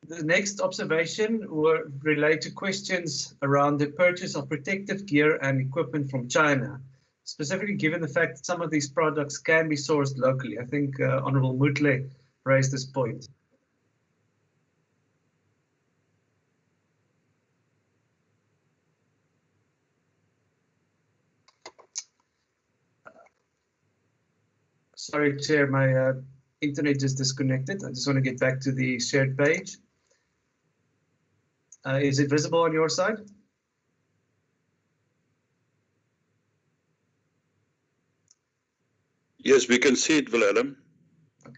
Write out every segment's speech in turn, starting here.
The next observation were relate to questions around the purchase of protective gear and equipment from China, specifically given the fact that some of these products can be sourced locally. I think Honourable Mutle raised this point. Sorry, Chair, my internet just disconnected. I just want to get back to the shared page. Is it visible on your side? Yes, we can see it, Willem. Okay.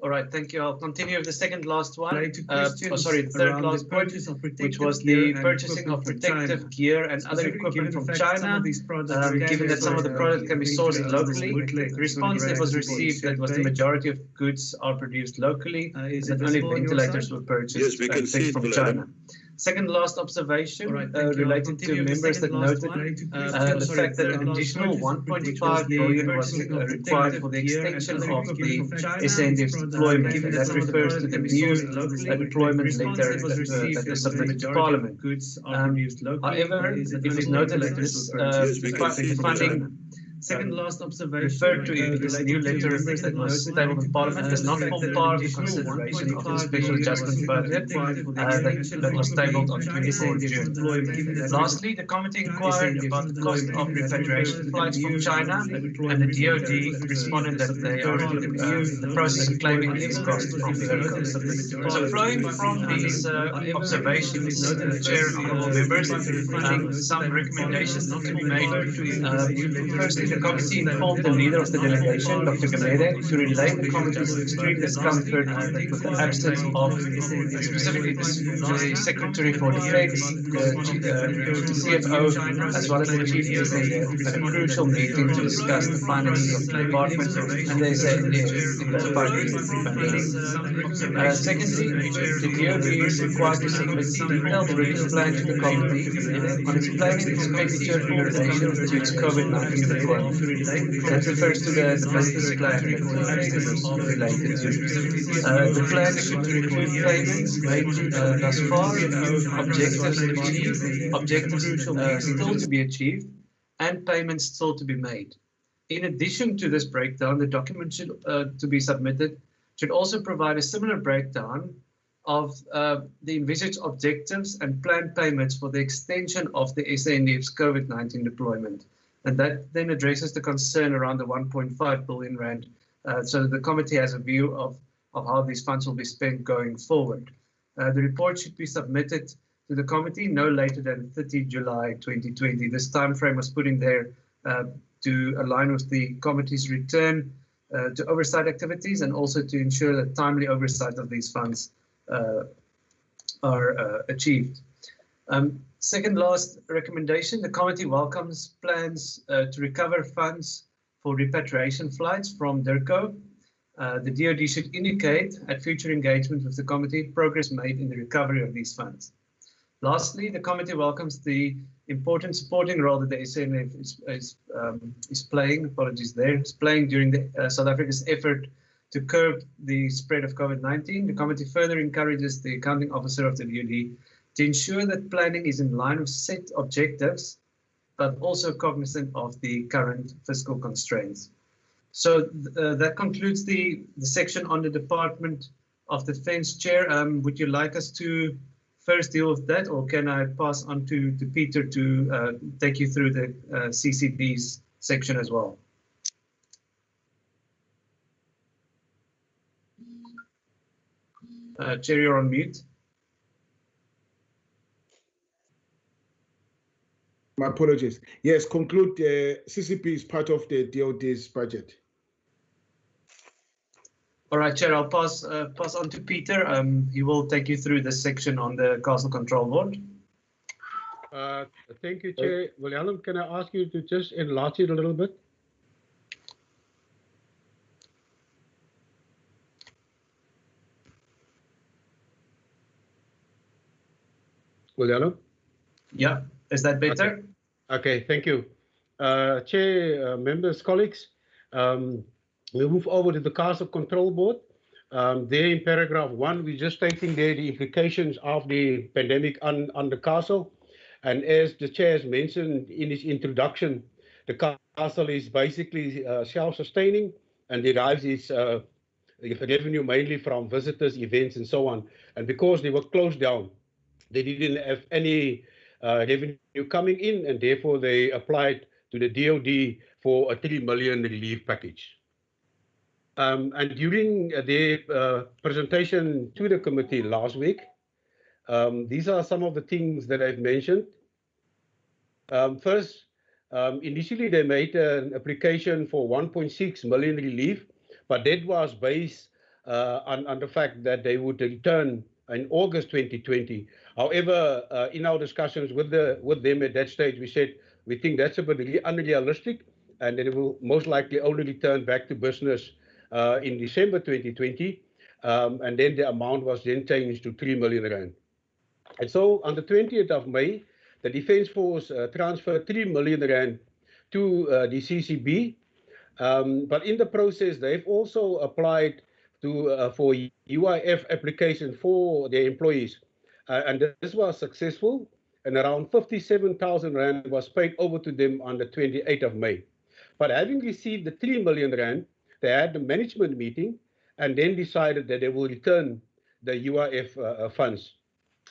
All right, thank you. I'll continue with the second last one. The third last point, which was the purchasing of protective gear and other equipment from China, given that some of the products can be sourced locally. The response that was received that was the majority of goods are produced locally, and that only ventilators were purchased from China. Second last observation related to members that noted the fact that an additional 1.5 billion was required for the extension of the SANDF's deployment, and that refers to the new deployment letter that was submitted to Parliament. However, it is noted that this funding second last observation referred to this new letter that was tabled in Parliament does not form part of the consideration of the special adjustment budget that was tabled on 24 June. Lastly, the committee inquired about the cost of repatriation flights from China, and the DoD responded that they are in the process of claiming these costs from the DIRCO. So flowing from these observations, Chair and honourable members, some recommendations to be made. Firstly, the committee informed the leader of the delegation, Dr. Gamede, to relay the committee's extreme discomfort with the absence of specifically the Secretary for Defence, the CFO, as well as the Chief SANDF at a crucial meeting to discuss the finances of the department and the SANDF in the funding. Secondly, the DoD is required to submit a detailed release plan to the committee on explaining expenditure in relation to its COVID-19 deployment. That refers to the business plan that was related to. The plan should include payments made thus far, objectives achieved, objectives still to be achieved, and payments still to be made. In addition to this breakdown, the document should to be submitted should also provide a similar breakdown of the envisaged objectives and planned payments for the extension of the SANDF's COVID-19 deployment. And that then addresses the concern around the 1.5 billion rand, so that the committee has a view of how these funds will be spent going forward. The report should be submitted to the committee no later than 30 July 2020. This time frame was put in there to align with the committee's return to oversight activities, and also to ensure that timely oversight of these funds are achieved. Second last recommendation, the committee welcomes plans to recover funds for repatriation flights from DIRCO. The DoD should indicate at future engagement with the committee progress made in the recovery of these funds. Lastly, the committee welcomes the important supporting role that the SANDF is playing, is playing during the South Africa's effort to curb the spread of COVID-19. The committee further encourages the accounting officer of the DoD to ensure that planning is in line with set objectives, but also cognizant of the current fiscal constraints. So that concludes the section on the Department of Defence. Chair, would you like us to first deal with that, or can I pass on to Peter to take you through the CCB's section as well? Chair, you're on mute. My apologies. Yes, conclude. CCP is part of the DoD's budget. All right, Chair, I'll pass on to Peter. He will take you through this section on the Castle Control Board. Thank you, Chair. Willem, can I ask you to just enlarge it a little bit? Willem? Yeah, is that better? Okay, thank you. Chair, members, colleagues, we move over to the Castle Control Board. There in paragraph 1, we're just stating there the implications of the pandemic on the castle. And as the chair has mentioned in his introduction, the castle is basically self-sustaining and derives its revenue mainly from visitors, events, and so on. And because they were closed down, they didn't have any revenue coming in, and therefore they applied to the DOD for a 3 million relief package. And during their presentation to the committee last week, these are some of the things that I've mentioned. First, initially they made an application for 1.6 million relief, but that was based on the fact that they would return in August 2020. However, in our discussions with them at that stage, we said we think that's a bit unrealistic, and that it will most likely only return back to business in December 2020, and then the amount was then changed to 3 million rand. And so on the 20th of May, the Defence Force transferred 3 million rand to the CCB, but in the process, they've also applied for UIF application for their employees, and this was successful, and around 57,000 rand was paid over to them on the 28th of May. But having received the 3 million rand, they had the management meeting and then decided that they will return the UIF funds.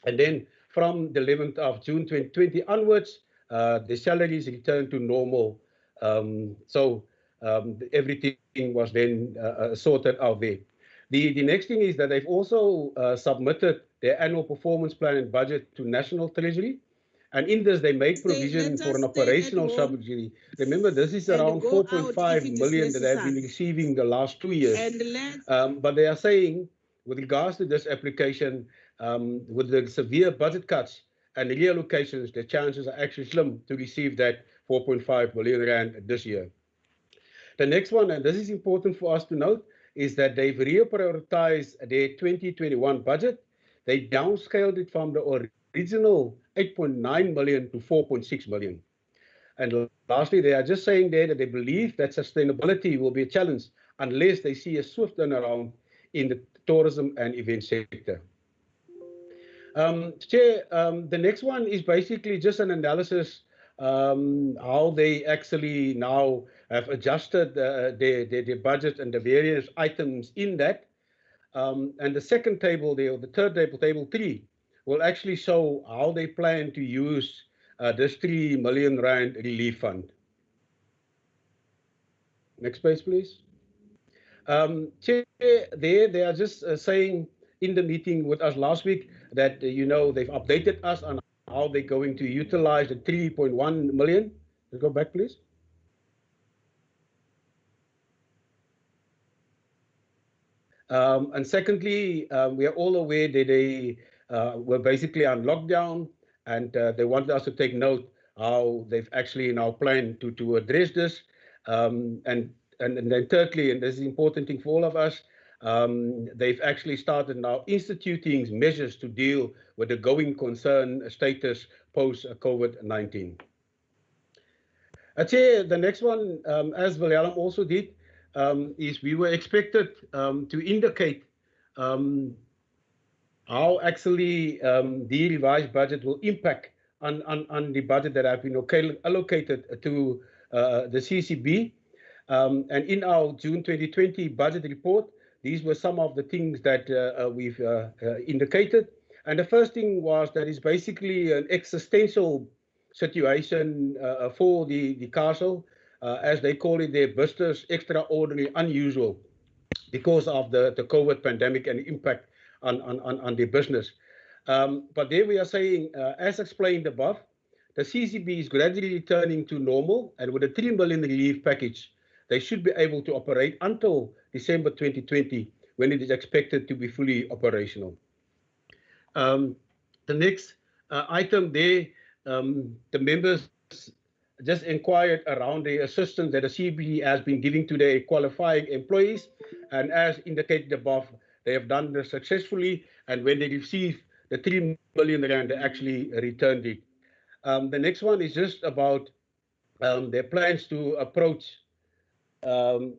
And then from the 11th of June 2020 onwards, the salaries returned to normal. Everything was then sorted out there. The next thing is that they've also submitted their annual performance plan and budget to National Treasury. And in this, they make provision for an operational subsidy. Remember, this is around 4.5 million that they've been receiving the last 2 years. But they are saying, with regards to this application, with the severe budget cuts and reallocations, the chances are actually slim to receive that 4.5 million rand this year. The next one, and this is important for us to note, is that they've reprioritized their 2021 budget. They downscaled it from the original 8.9 million to 4.6 million. And lastly, they are just saying there that they believe that sustainability will be a challenge unless they see a swift turnaround in the tourism and event sector. Chair, the next one is basically just an analysis how they actually now have adjusted their budget and the various items in that. And the second table there, or the third table, table 3, will actually show how they plan to use this 3 million rand relief fund. Next page, please. Chair, they are just saying in the meeting with us last week that, they've updated us on how they're going to utilize the 3.1 million. Let's go back, please. And secondly, we are all aware that they were basically on lockdown, and they wanted us to take note how they've actually now planned to address this. And then thirdly, and this is an important thing for all of us, they've actually started now instituting measures to deal with the going concern status post-COVID-19. Chair, the next one, as Wilhelm also did, is we were expected to indicate how actually the revised budget will impact on the budget that have been allocated to the CCB. And in our June 2020 budget report, these were some of the things that we've indicated. And the first thing was that it's basically an existential situation for the castle, as they call it, their business extraordinary, unusual, because of the COVID pandemic and the impact on their business. But there we are saying, as explained above, the CCB is gradually returning to normal, and with a 3 million relief package, they should be able to operate until December 2020, when it is expected to be fully operational. The next item there, the members just inquired around the assistance that the CCB has been giving to their qualifying employees. And as indicated above, they have done this successfully. And when they receive the 3 million rand, they actually returned it. The next one is just about their plans to approach the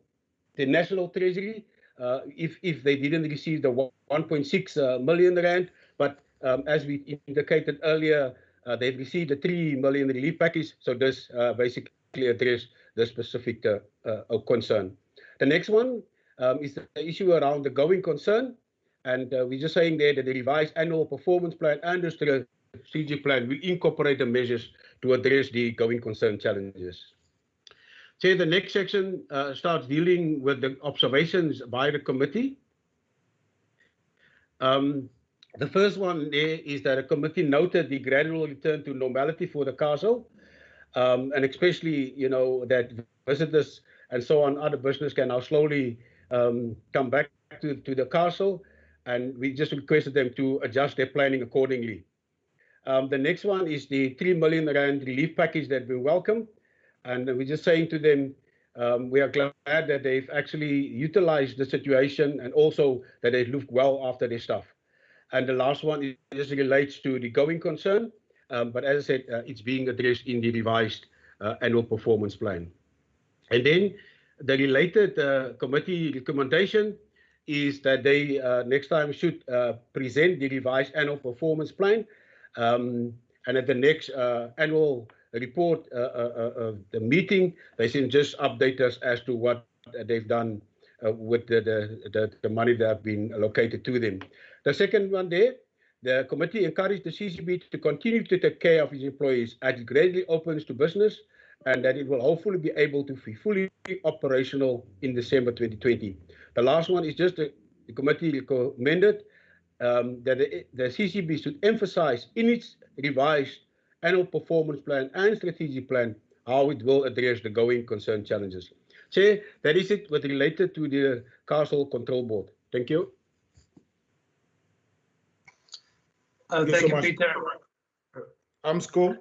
National Treasury if they didn't receive the 1.6 million rand. But as we indicated earlier, they've received a 3 million relief package. So this basically addressed the specific concern. The next one is the issue around the going concern. And we're just saying there that the revised annual performance plan and the strategic plan will incorporate the measures to address the going concern challenges. So the next section starts dealing with the observations by the committee. The first one there is that the committee noted the gradual return to normality for the castle, and especially, you know, that visitors and so on, other business can now slowly come back to the castle, and we just requested them to adjust their planning accordingly. The next one is the 3 million rand relief package that we welcome. And we're just saying to them, we are glad that they've actually utilized the situation and also that they've looked well after their stuff. And the last one is relates to the going concern. But as I said, it's being addressed in the revised annual performance plan. And then the related committee recommendation is that they next time should present the revised annual performance plan. And at the next annual report, the meeting, they should just update us as to what they've done with the money that have been allocated to them. The second one there, the committee encouraged the CCB to continue to take care of its employees as it gradually opens to business, and that it will hopefully be able to be fully operational in December 2020. The last one is just the committee recommended that the CCB should emphasize in its revised annual performance plan and strategic plan how it will address the going concern challenges. Chair, that is it with related to the Castle Control Board. Thank you. Thank you, Peter. Armscor.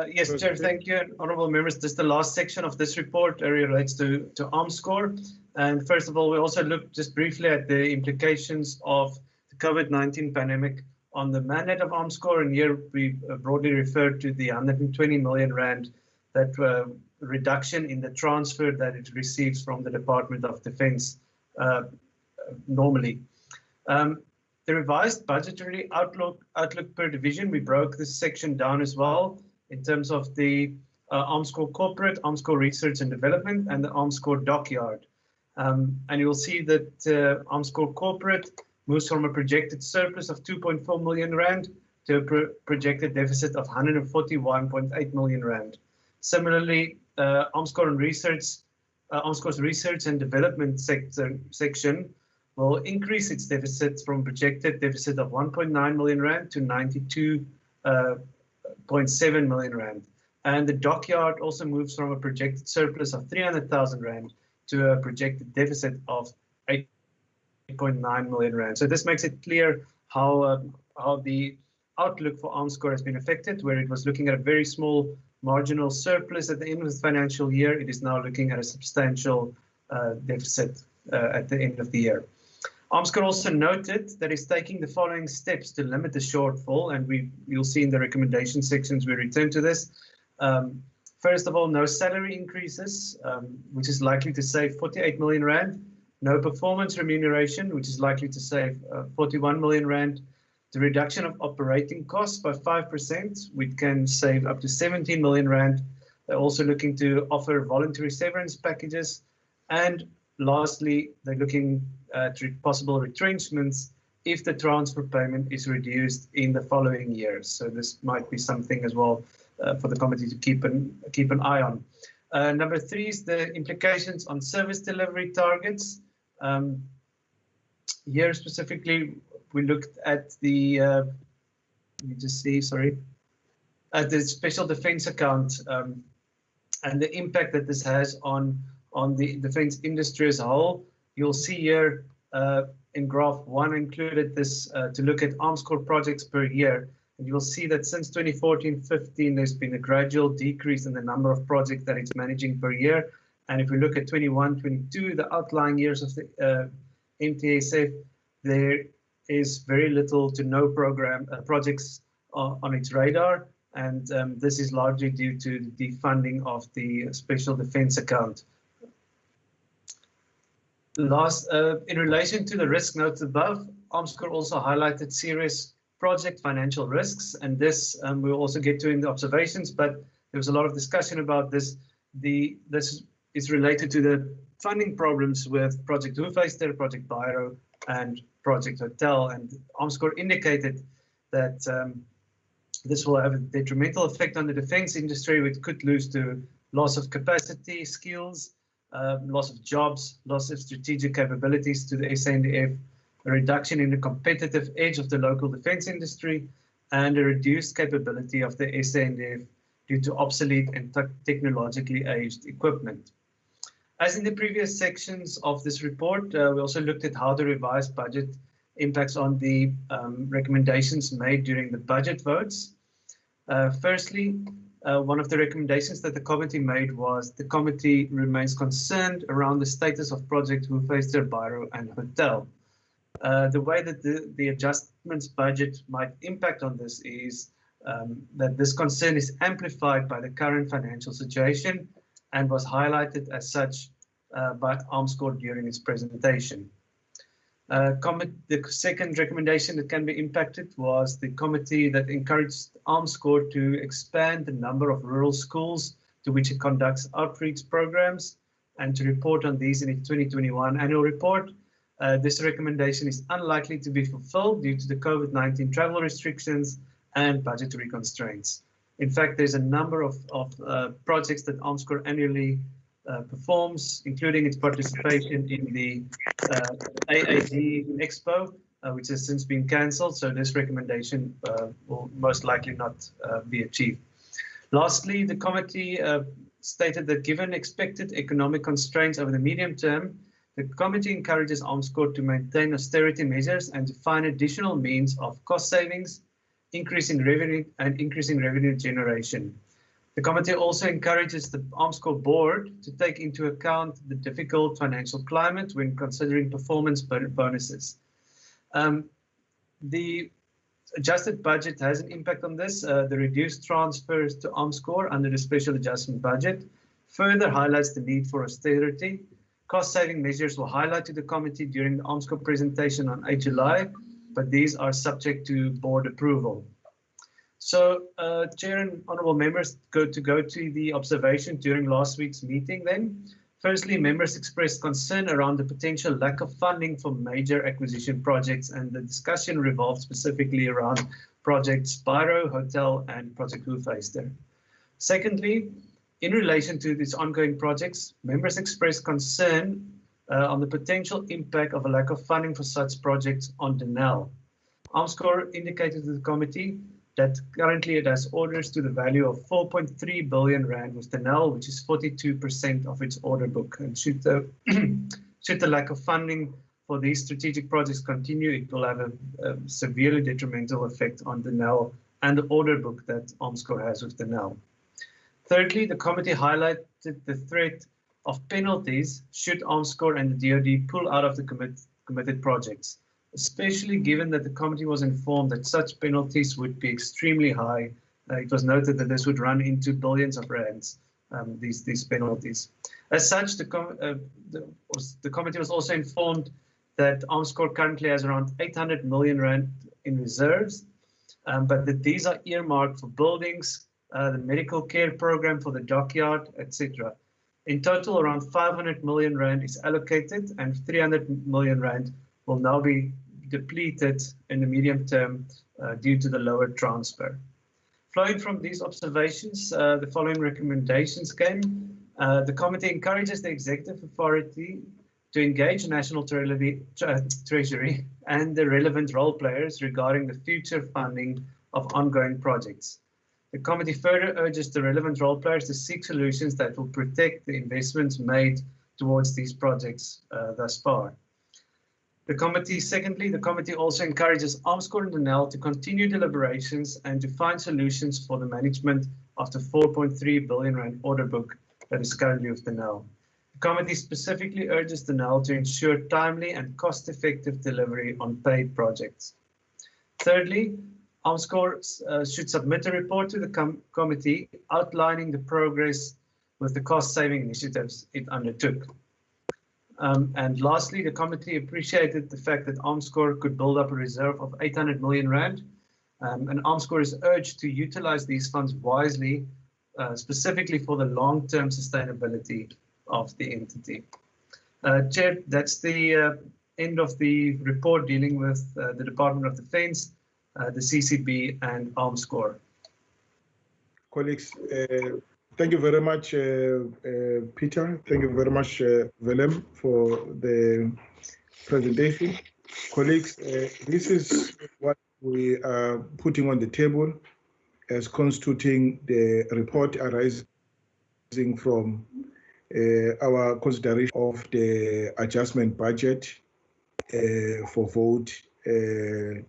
Yes, Chair, thank you. Honourable members, this is the last section of this report relates to Armscor. And first of all, we also looked just briefly at the implications of the COVID-19 pandemic on the mandate of Armscor, and here we broadly referred to the 120 million rand that reduction in the transfer that it receives from the Department of Defence normally. The revised budgetary outlook per division, we broke this section down as well in terms of the Armscor Corporate, Armscor Research and Development, and the Armscor Dockyard. And you'll see that Armscor Corporate moves from a projected surplus of 2.4 million rand to a projected deficit of 141.8 million rand. Similarly, Armscor's Research and Development section will increase its deficit from projected deficit of 1.9 million rand to 92.7 million rand. And the Dockyard also moves from a projected surplus of 300,000 rand to a projected deficit of 8.9 million rand. So this makes it clear how the outlook for Armscor has been affected, where it was looking at a very small marginal surplus at the end of the financial year. It is now looking at a substantial deficit at the end of the year. Armscor also noted that it's taking the following steps to limit the shortfall, and you'll see in the recommendation sections we return to this. First of all, no salary increases, which is likely to save 48 million rand. No performance remuneration, which is likely to save 41 million rand. The reduction of operating costs by 5%, which can save up to 17 million rand. They're also looking to offer voluntary severance packages. And lastly, they're looking at possible retrenchments if the transfer payment is reduced in the following years. So this might be something as well for the committee to keep an eye on. Number 3 is the implications on service delivery targets. Here specifically, we looked at the, let me just see, sorry, at the special defence account and the impact that this has on the defence industry as a whole. You'll see here in graph 1 included this to look at Armscor projects per year. And you'll see that since 2014-15, there's been a gradual decrease in the number of projects that it's managing per year. And if we look at 21-22, the outlying years of the MTSF, there is very little to no projects on its radar. And this is largely due to the defunding of the special defence account. Last, in relation to the risk noted above, Armscor also highlighted serious project financial risks, and this we'll also get to in the observations, but there was a lot of discussion about this. This is related to the funding problems with Project Hoefyster, Project Biro, and Project Hotel, and Armscor indicated that this will have a detrimental effect on the defence industry, which could lead to loss of capacity, skills, loss of jobs, loss of strategic capabilities to the SANDF, a reduction in the competitive edge of the local defence industry, and a reduced capability of the SANDF due to obsolete and technologically aged equipment. As in the previous sections of this report, we also looked at how the revised budget impacts on the recommendations made during the budget votes. Firstly, one of the recommendations that the committee made was the committee remains concerned around the status of Project Hoefyster, Biro, and Hotel. The way that the adjustments budget might impact on this is that this concern is amplified by the current financial situation and was highlighted as such by Armscor during its presentation. The second recommendation that can be impacted was the committee that encouraged Armscor to expand the number of rural schools to which it conducts outreach programs and to report on these in its 2021 annual report. This recommendation is unlikely to be fulfilled due to the COVID-19 travel restrictions and budgetary constraints. In fact, there's a number of projects that Armscor annually performs, including its participation in the AAD Expo, which has since been cancelled, so this recommendation will most likely not be achieved. Lastly, the committee stated that given expected economic constraints over the medium term, the committee encourages Armscor to maintain austerity measures and to find additional means of cost savings, increasing revenue generation. The committee also encourages the Armscor board to take into account the difficult financial climate when considering performance bonuses. The adjusted budget has an impact on this. The reduced transfers to Armscor under the special adjustment budget further highlights the need for austerity. Cost-saving measures were highlighted to the committee during the Armscor presentation on 8 July, but these are subject to board approval. So, Chair and honourable members, go to the observation during last week's meeting then. Firstly, members expressed concern around the potential lack of funding for major acquisition projects, and the discussion revolved specifically around projects Biro, Hotel, and Project Hoefyster. Secondly, in relation to these ongoing projects, members expressed concern on the potential impact of a lack of funding for such projects on Denel. Armscor indicated to the committee that currently it has orders to the value of 4.3 billion rand with Denel, which is 42% of its order book. And should the lack of funding for these strategic projects continue, it will have a severely detrimental effect on Denel and the order book that Armscor has with Denel. Thirdly, the committee highlighted the threat of penalties should Armscor and the DoD pull out of the committed projects, especially given that the committee was informed that such penalties would be extremely high. It was noted that this would run into billions of rands, these penalties. As such, the committee was also informed that Armscor currently has around 800 million rand in reserves, but that these are earmarked for buildings, the medical care program for the dockyard, etc. In total, around 500 million rand is allocated, and 300 million rand will now be depleted in the medium term due to the lower transfer. Flowing from these observations, the following recommendations came. The committee encourages the executive authority to engage National Treasury and the relevant role players regarding the future funding of ongoing projects. The committee further urges the relevant role players to seek solutions that will protect the investments made towards these projects thus far. Secondly, the committee also encourages Armscor and Denel to continue deliberations and to find solutions for the management of the 4.3 billion rand order book that is currently with Denel. The committee specifically urges Denel to ensure timely and cost-effective delivery on paid projects. Thirdly, Armscor should submit a report to the committee outlining the progress with the cost-saving initiatives it undertook. And lastly, the committee appreciated the fact that Armscor could build up a reserve of 800 million rand. And Armscor is urged to utilize these funds wisely, specifically for the long-term sustainability of the entity. Chair, that's the end of the report dealing with the Department of Defense, the CCB and Armscor. Colleagues, thank you very much, Peter. Thank you very much, Willem, for the presentation. Colleagues, this is what we are putting on the table as constituting the report arising from our consideration of the adjustment budget for vote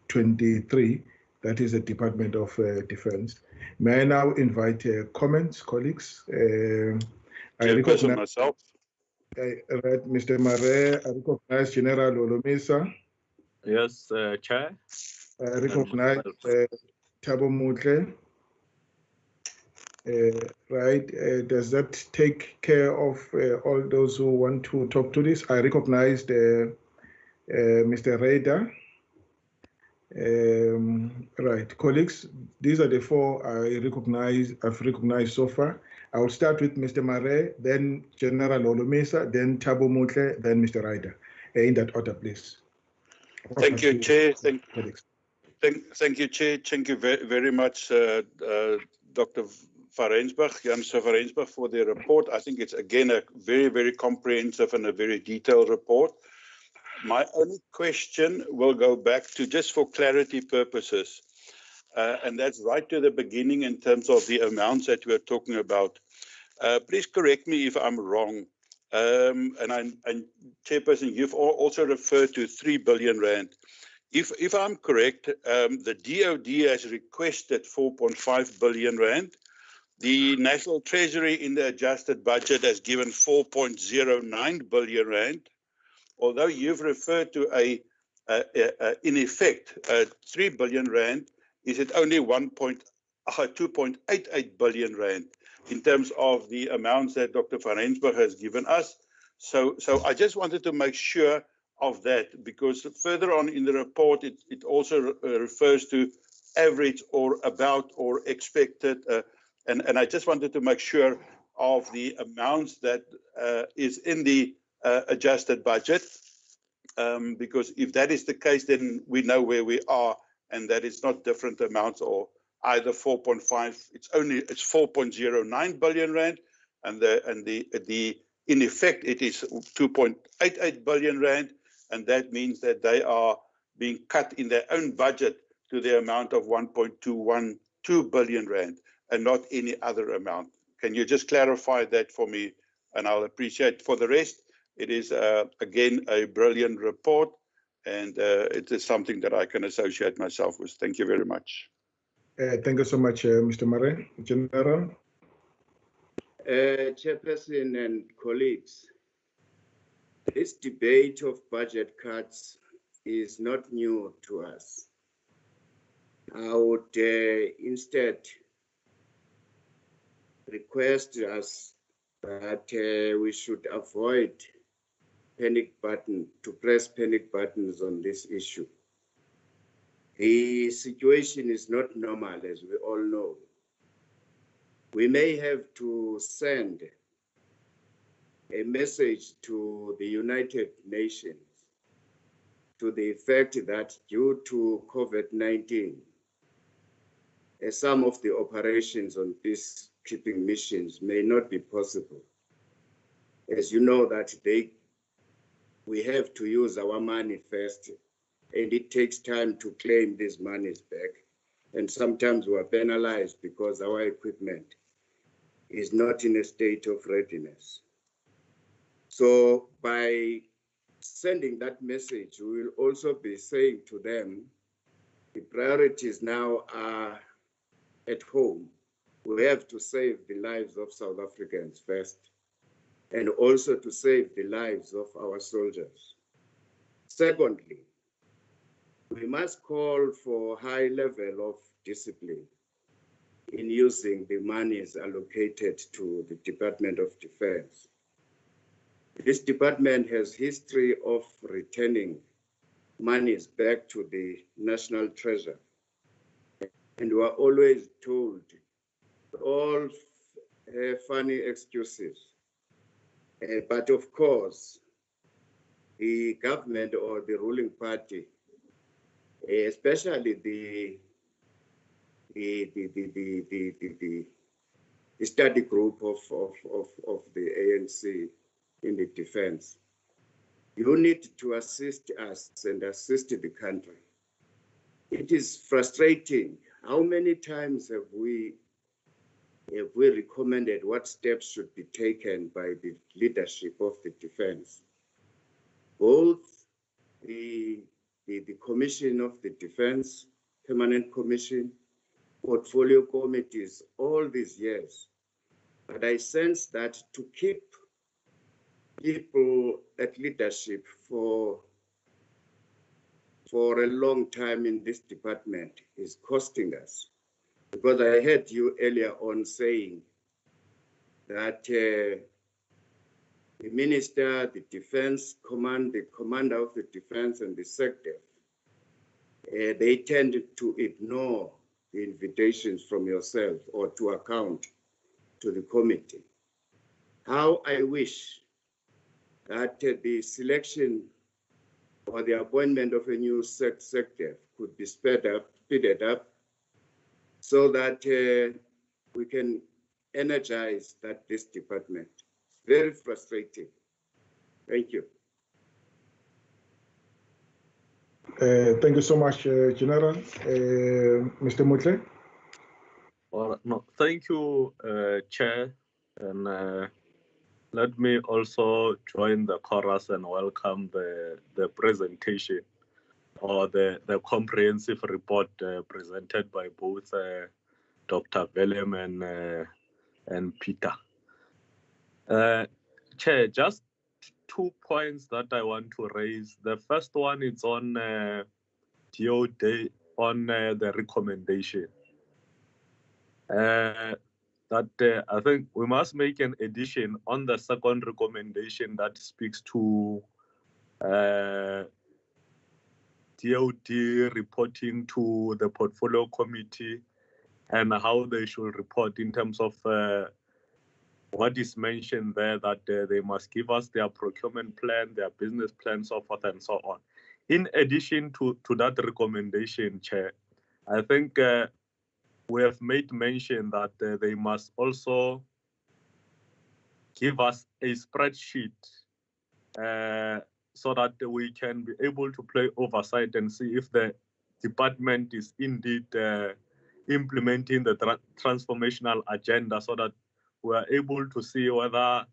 23, that is the Department of Defense. May I now invite comments, colleagues? I recognize myself. Right, Mr. Mare, I recognize General Olomisa. Yes, Chair. I recognize Thabo Motle. Right, does that take care of all those who want to talk to this? I recognize Mr. Raider. Right, colleagues, these are the four I've recognized so far. I will start with Mr. Mare, then General Olomisa, then Thabo Motle, then Mr. Raider. In that order, please. Thank you, Chair. Thank you, Chair. Thank you very much, Dr. Jan Verensberg, for the report. I think it's, again, a very, very comprehensive and a very detailed report. My only question will go back to, just for clarity purposes, and that's right to the beginning in terms of the amounts that we're talking about. Please correct me if I'm wrong. And Chairperson, you've also referred to 3 billion rand. If I'm correct, the DOD has requested 4.5 billion rand. The National Treasury in the adjusted budget has given 4.09 billion rand. Although you've referred to in effect, 3 billion rand, is it only 2.88 billion rand in terms of the amounts that Dr. Verensberg has given us? So I just wanted to make sure of that, because further on in the report, it also refers to average or about or expected. And I just wanted to make sure of the amounts that is in the adjusted budget, because if that is the case, then we know where we are, and that it's not different amounts or either 4.5. It's 4.09 billion rand, and in effect it is 2.88 billion rand, and that means that they are being cut in their own budget to the amount of 1.212 billion rand, and not any other amount. Can you just clarify that for me? And I'll appreciate. For the rest, it is, again, a brilliant report, and it is something that I can associate myself with. Thank you very much. Thank you so much, Mr. Mare. General? Chairperson and colleagues, this debate of budget cuts is not new to us. I would instead request us that we should avoid press panic buttons on this issue. The situation is not normal, as we all know. We may have to send a message to the United Nations to the effect that due to COVID-19, some of the operations on peacekeeping missions may not be possible. As you know, that we have to use our money first, and it takes time to claim these monies back. And sometimes we are penalized because our equipment is not in a state of readiness. So by sending that message, we will also be saying to them, the priorities now are at home. We have to save the lives of South Africans first, and also to save the lives of our soldiers. Secondly, we must call for a high level of discipline in using the monies allocated to the Department of Defense. This department has history of returning monies back to the national treasury. And we are always told all funny excuses. But of course, the government or the ruling party, especially the study group of the ANC in the defense, you need to assist us and assist the country. It is frustrating. How many times have we recommended what steps should be taken by the leadership of the defense? Both the Commission of the Defense, Permanent Commission, portfolio committees, all these years. But I sense that to keep people at leadership for a long time in this department is costing us. Because I heard you earlier on saying that the minister, the defense command, the commander of the defense and the sector, they tend to ignore the invitations from yourself or to account to the committee. How I wish that the selection or the appointment of a new sector could be speeded up so that we can energize this department. Very frustrating. Thank you. Thank you so much, General. Mr. Motley? Well, no, thank you, Chair. And let me also join the chorus and welcome the presentation or the comprehensive report presented by both Dr. Willem and Peter. Chair, just 2 points that I want to raise. The first one is on DOD, on the recommendation. That I think we must make an addition on the second recommendation that speaks to DOD reporting to the portfolio committee and how they should report in terms of what is mentioned there, that they must give us their procurement plan, their business plan, so forth and so on. In addition to that recommendation, Chair, I think we have made mention that they must also give us a spreadsheet so that we can be able to play oversight and see if the department is indeed implementing the transformational agenda, so that we are able to see whether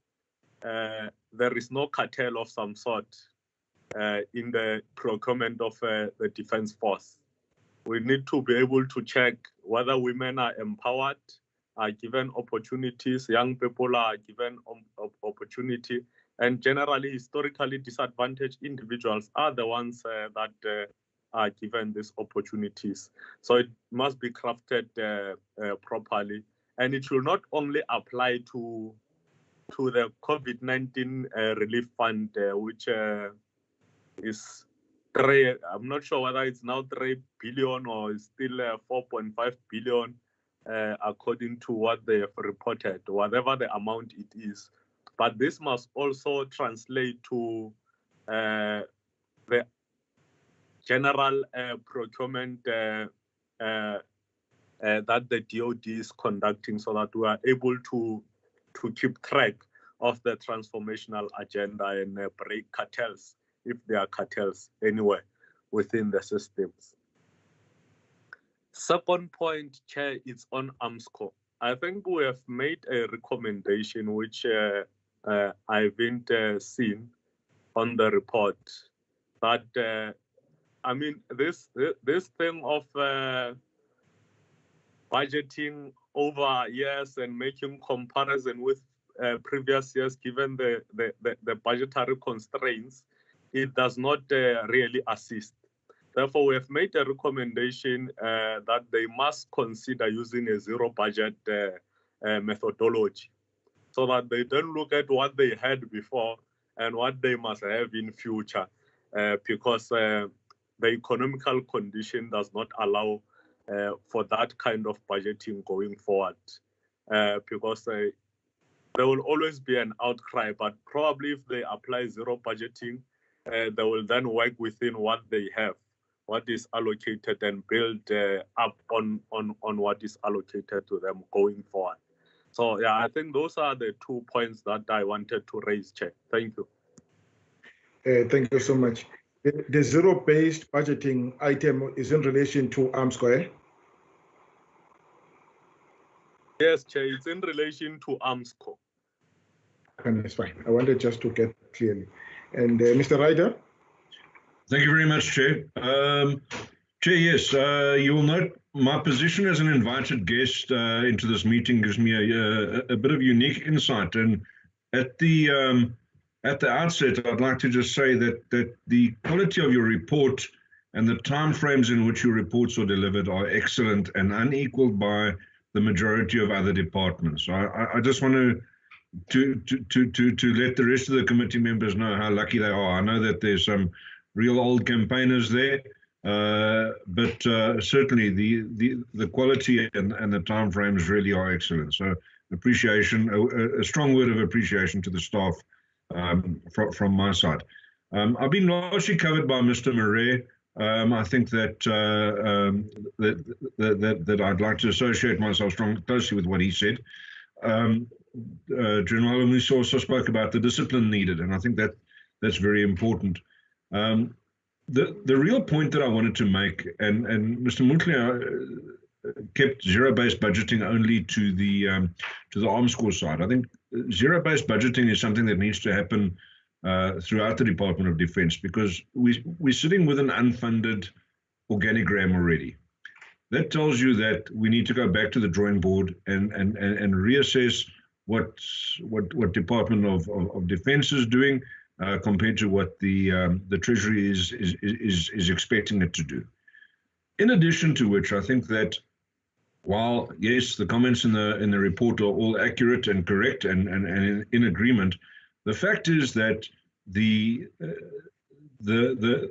there is no cartel of some sort in the procurement of the defense force. We need to be able to check whether women are empowered, are given opportunities, young people are given opportunity, and generally, historically disadvantaged individuals are the ones that are given these opportunities. So it must be crafted properly, and it should not only apply to the COVID-19 relief fund, which is I'm not sure whether it's now 3 billion or it's still 4.5 billion, according to what they have reported, whatever the amount it is. But this must also translate to the general procurement that the DOD is conducting, so that we are able to keep track of the transformational agenda and break cartels, if there are cartels anywhere within the systems. Second point, Chair, is on Armscor. I think we have made a recommendation which I haven't seen on the report, that I mean, this thing of budgeting over years and making comparison with previous years, given the budgetary constraints, it does not really assist. Therefore, we have made a recommendation that they must consider using a zero budget methodology, so that they don't look at what they had before and what they must have in future, because the economical condition does not allow for that kind of budgeting going forward, because there will always be an outcry, but probably if they apply zero budgeting, they will then work within what they have, what is allocated, and build up on what is allocated to them going forward. So yeah, I think those are the 2 points that I wanted to raise, Chair. Thank you. Thank you so much. The zero-based budgeting item is in relation to Armscor. Yes, Chair, it's in relation to Armscor. And that's fine. I wanted just to get clearly. And Mr. Ryder? Thank you very much, Chair. Chair, yes, you will note my position as an invited guest into this meeting gives me a bit of unique insight. And at the outset, I'd like to just say that the quality of your report and the timeframes in which your reports are delivered are excellent and unequaled by the majority of other departments. I just want to let the rest of the committee members know how lucky they are. I know that there's some real old campaigners there, but certainly the quality and the timeframes really are excellent. So appreciation, a strong word of appreciation to the staff from my side. I've been largely covered by Mr. Marais. I think that that I'd like to associate myself closely with what he said. General Olumise also spoke about the discipline needed, and I think that's very important. The real point that I wanted to make, and Mr. Motley kept zero-based budgeting only to the Armscor side. I think zero-based budgeting is something that needs to happen throughout the Department of Defence, because we're sitting with an unfunded organigram already. That tells you that we need to go back to the drawing board and reassess what Department of Defence is doing compared to what the Treasury is expecting it to do. In addition to which, I think that while yes, the comments in the report are all accurate and correct and in agreement, the fact is that the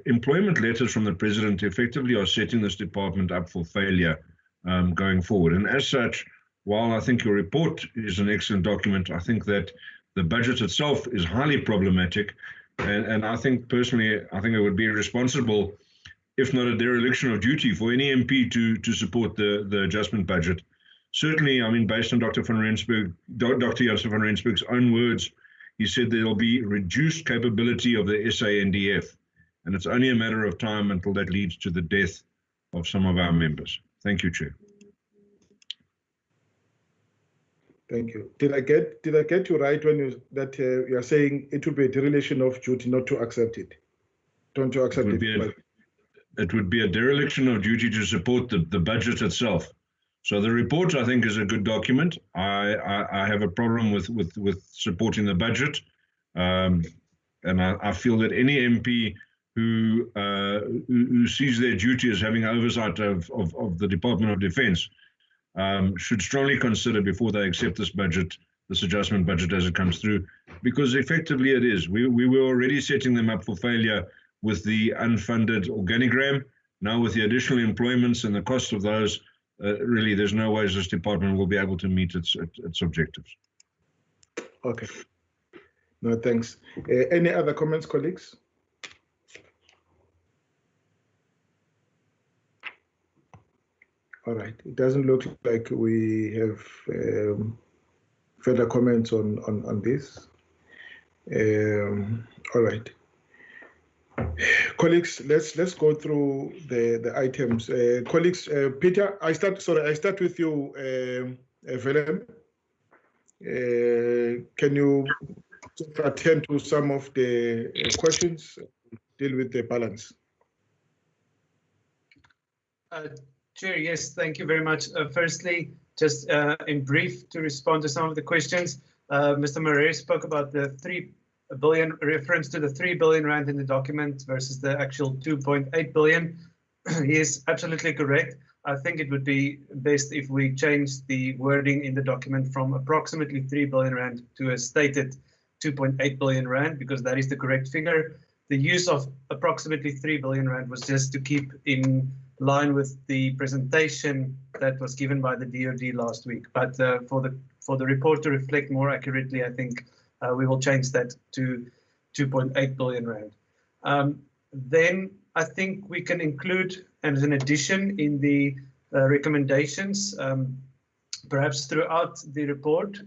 employment letters from the President effectively are setting this department up for failure going forward. And as such, while I think your report is an excellent document, I think that the budget itself is highly problematic. And I think personally, I think it would be irresponsible, if not a dereliction of duty, for any MP to support the adjustment budget. Certainly, I mean, based on Dr. van Rensburg, Dr. Jansen van Rensburg's own words, he said there will be reduced capability of the SANDF. And it's only a matter of time until that leads to the death of some of our members. Thank you, Chair. Thank you. Did I get you right when you are saying it would be a dereliction of duty not to accept it? Don't to accept it? It would be a dereliction of duty to support the budget itself. So the report, I think, is a good document. I have a problem with supporting the budget, and I feel that any MP who sees their duty as having oversight of the Department of Defence should strongly consider before they accept this budget, this adjustment budget as it comes through, because effectively it is. We were already setting them up for failure with the unfunded organigram. Now with the additional employments and the cost of those, really there's no ways this department will be able to meet its objectives. Okay. No, thanks. Any other comments, colleagues? All right. It doesn't look like we have further comments on this. All right. Colleagues, let's go through the items. Colleagues, Peter, I start with you, Willem. Can you attend to some of the questions, deal with the balance? Chair, yes, thank you very much. Firstly, just in brief to respond to some of the questions, Mr. Marais spoke about the 3 billion, reference to the 3 billion rand in the document versus the actual 2.8 billion. He is absolutely correct. I think it would be best if we change the wording in the document from approximately 3 billion rand to a stated 2.8 billion rand, because that is the correct figure. The use of approximately 3 billion rand was just to keep in line with the presentation that was given by the DoD last week. But for the report to reflect more accurately, I think we will change that to 2.8 billion rand. Then I think we can include as an addition in the recommendations, perhaps throughout the report,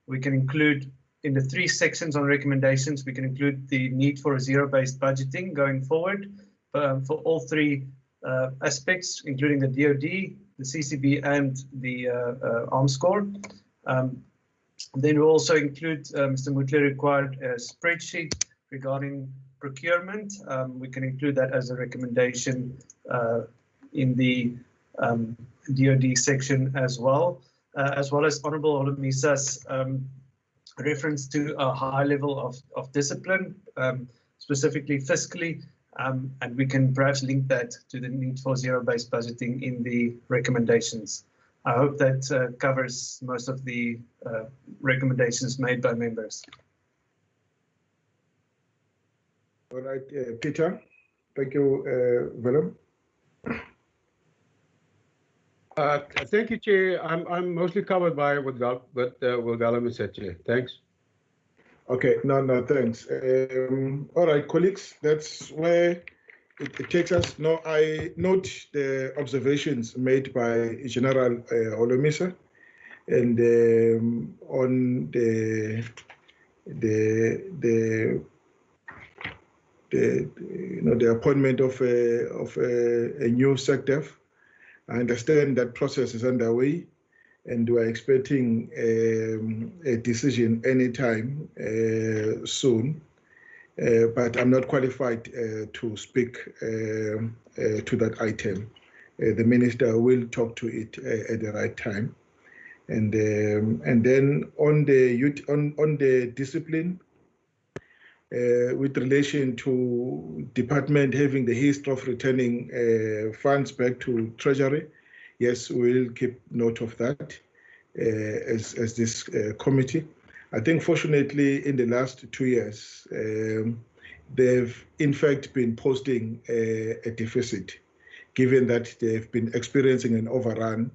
we can include in the 3 sections on recommendations, we can include the need for a zero-based budgeting going forward for all 3 aspects, including the DoD, the CCB, and the Arms Corps. Then we'll also include, Mr. Motley required a spreadsheet regarding procurement. We can include that as a recommendation in the DoD section as well as Honourable Holomisa's reference to a high level of discipline, specifically fiscally, and we can perhaps link that to the need for zero-based budgeting in the recommendations. I hope that covers most of the recommendations made by members. All right, Peter, thank you, Willem. Thank you, Chair. I'm mostly covered by what Willem said, Chair. Thanks. Okay, no, thanks. All right, colleagues, that's where it takes us. Now, I note the observations made by General Holomisa, and on the appointment of a new SecDef. I understand that process is underway, and we're expecting a decision anytime soon. But I'm not qualified to speak to that item. The minister will talk to it at the right time, and then on the discipline. With relation to department having the history of returning funds back to Treasury, yes, we'll keep note of that as this committee. I think fortunately in the last 2 years, they've in fact been posting a deficit, given that they've been experiencing an overrun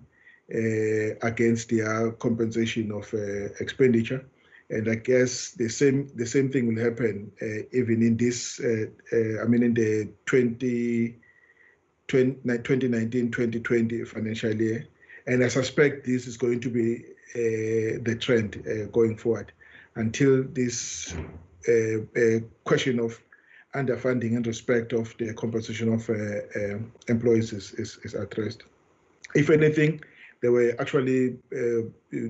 against their compensation of expenditure. And I guess the same thing will happen even in this, in the 2019-2020 financial year. And I suspect this is going to be the trend going forward until this question of underfunding in respect of the compensation of employees is addressed. If anything, they were actually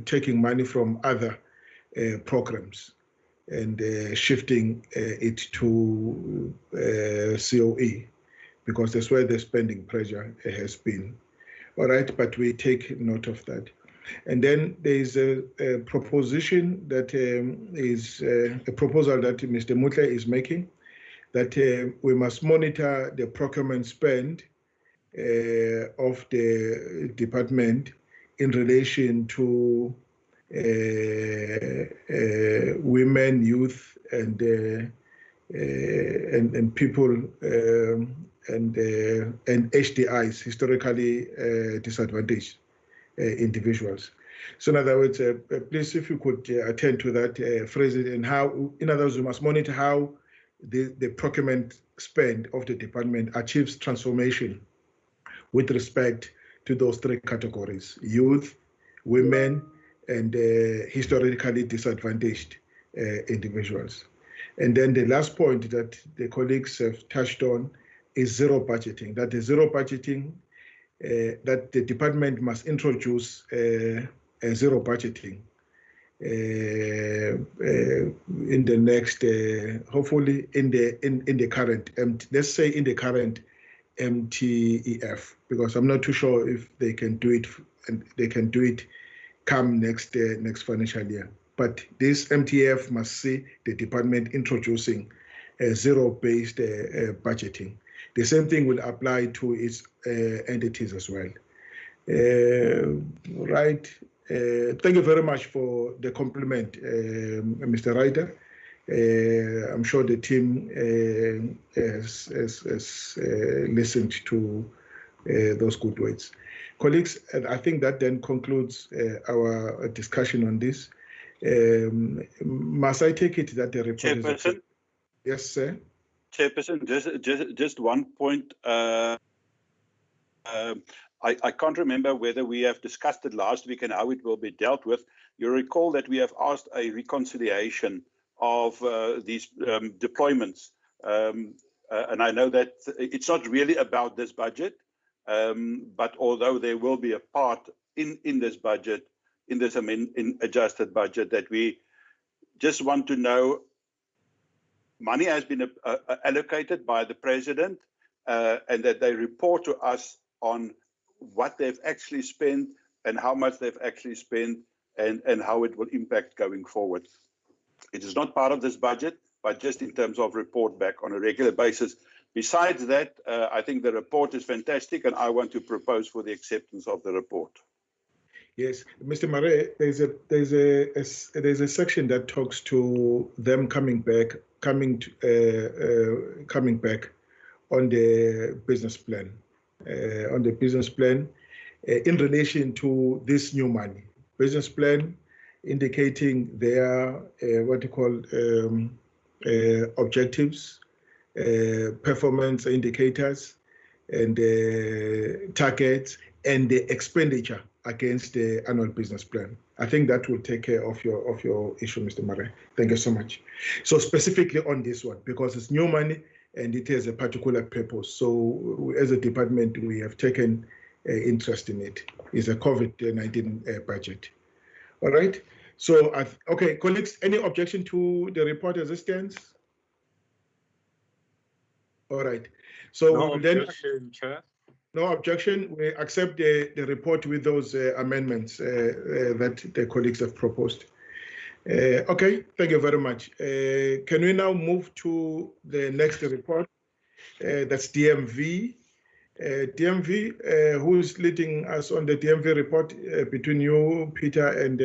taking money from other programs and shifting it to COE, because that's where the spending pressure has been. All right, but we take note of that. And then there is a proposition that is a proposal that Mr. Motley is making, that we must monitor the procurement spend of the department in relation to women, youth, and people and HDIs, historically disadvantaged individuals. So in other words, please, if you could attend to that, phrase it, and how, in other words, we must monitor how the procurement spend of the department achieves transformation with respect to those 3 categories: youth, women, and historically disadvantaged individuals. And then the last point that the colleagues have touched on is zero budgeting. That is zero budgeting, that the department must introduce a zero budgeting in the next, hopefully in the current, let's say in the current MTEF, because I'm not too sure if they can do it, and they can do it come next financial year. But this MTF must see the department introducing a zero-based budgeting. The same thing will apply to its entities as well. Right. Thank you very much for the compliment, Mr. Ryder. I'm sure the team has listened to those good words. Colleagues, I think that then concludes our discussion on this. Must I take it that the report Chairperson? is... Yes, sir. Chairperson, just one point. I can't remember whether we have discussed it last week and how it will be dealt with. You recall that we have asked a reconciliation of these deployments. And I know that it's not really about this budget, but although there will be a part in this budget, in this adjusted budget, that we just want to know money has been allocated by the president and that they report to us on what they've actually spent and how much they've actually spent and how it will impact going forward. It is not part of this budget, but just in terms of report back on a regular basis. Besides that, I think the report is fantastic and I want to propose for the acceptance of the report. Yes, Mr. Mare, there's a section that talks to them coming back on the business plan, in relation to this new money. Business plan indicating their what you call objectives, performance indicators, and targets, and the expenditure against the annual business plan. I think that will take care of your issue, Mr. Mare. Thank you so much. So specifically on this one, because it's new money and it has a particular purpose. So as a department, we have taken interest in it. It's a COVID-19 budget. All right. So, okay, colleagues, any objection to the report as it stands? All right. So no objection, Chair. No objection. We accept the report with those amendments that the colleagues have proposed. Okay, thank you very much. Can we now move to the next report? That's DMV. DMV, who's leading us on the DMV report between you, Peter, and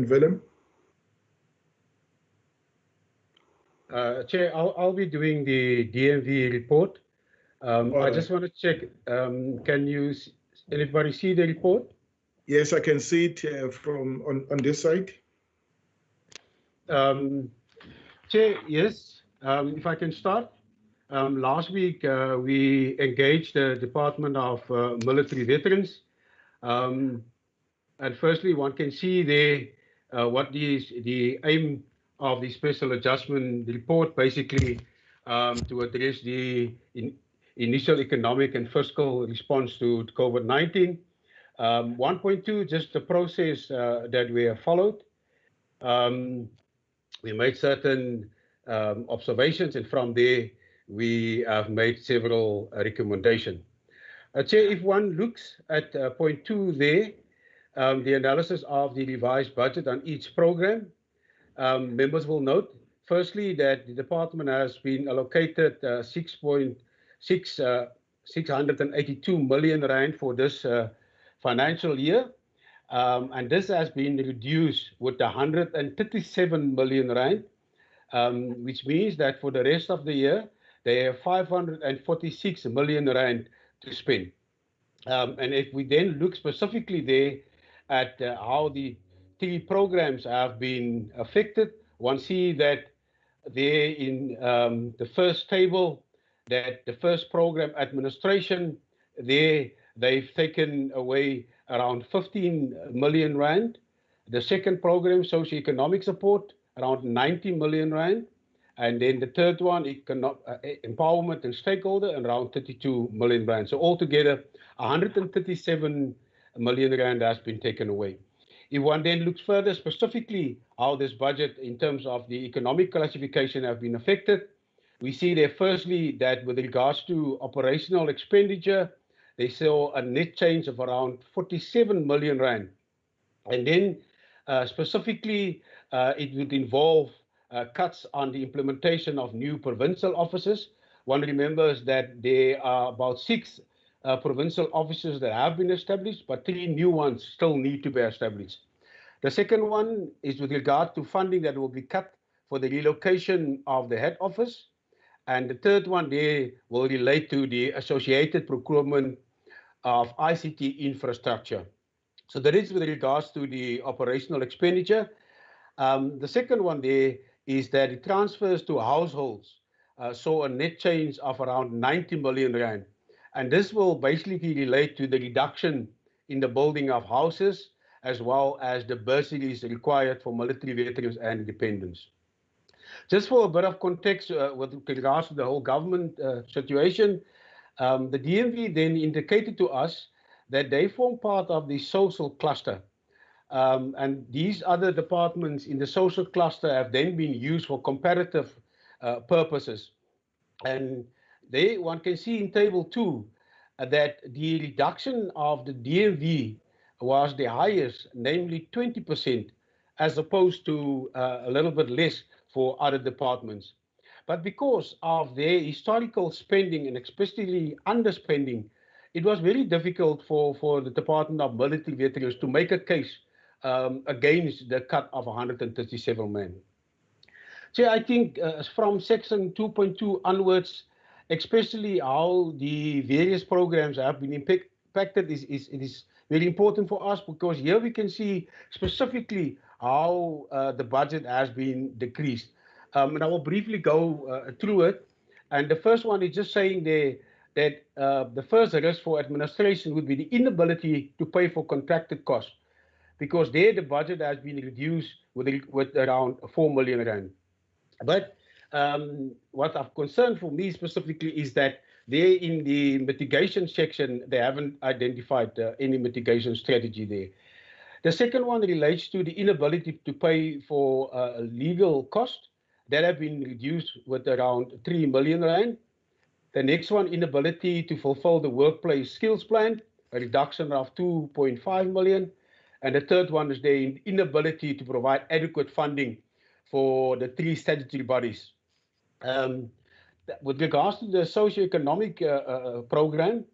Willem? Chair, I'll be doing the DMV report. I just want to check, can anybody see the report? Yes, I can see it from on this side. Chair, yes, if I can start. Last week, we engaged the Department of Military Veterans. And firstly, one can see there what is the aim of the special adjustment report, basically to address the initial economic and fiscal response to COVID-19. 1.2, just the process that we have followed. We made certain observations, and from there, we have made several recommendations. Chair, if one looks at point 2 there, the analysis of the revised budget on each program, members will note, firstly, that the department has been allocated 682 million rand for this financial year. And this has been reduced with 137 million rand, which means that for the rest of the year, they have 546 million rand to spend. And if we then look specifically there at how the 3 programs have been affected, one see that there in the first table, that the first program, administration, they've taken away around 15 million rand. The second program, socioeconomic support, around 90 million rand. And then the third one, empowerment and stakeholder, around 32 million rand. So altogether, 137 million rand has been taken away. If one then looks further specifically how this budget in terms of the economic classification have been affected, we see there firstly that with regards to operational expenditure, they saw a net change of around 47 million rand. And then specifically, it would involve cuts on the implementation of new provincial offices. One remembers that there are about 6 provincial offices that have been established, but 3 new ones still need to be established. The second one is with regard to funding that will be cut for the relocation of the head office. And the third one there will relate to the associated procurement of ICT infrastructure. So that is with regards to the operational expenditure. The second one there is that the transfers to households saw a net change of around 90 million rand. And this will basically relate to the reduction in the building of houses, as well as the bursaries required for military veterans and dependents. Just for a bit of context with regards to the whole government situation, the DMV then indicated to us that they form part of the social cluster. And these other departments in the social cluster have then been used for comparative purposes. And one can see in table 2 that the reduction of the DMV was the highest, namely 20%, as opposed to a little bit less for other departments. But because of their historical spending and especially underspending, it was very difficult for the Department of Military Veterans to make a case against the cut of 137 men. So I think from section 2.2 onwards, especially how the various programs have been impacted is very important for us, because here we can see specifically how the budget has been decreased. And I will briefly go through it. And the first one is just saying there that the first risk for administration would be the inability to pay for contracted costs, because there the budget has been reduced with around 4 million rand. But what of concern for me specifically is that there in the mitigation section, they haven't identified any mitigation strategy there. The second one relates to the inability to pay for legal costs that have been reduced with around 3 million rand. The next one, inability to fulfill the workplace skills plan, a reduction of 2.5 million. And the third one is the inability to provide adequate funding for the 3 statutory bodies. With regards to the socioeconomic program,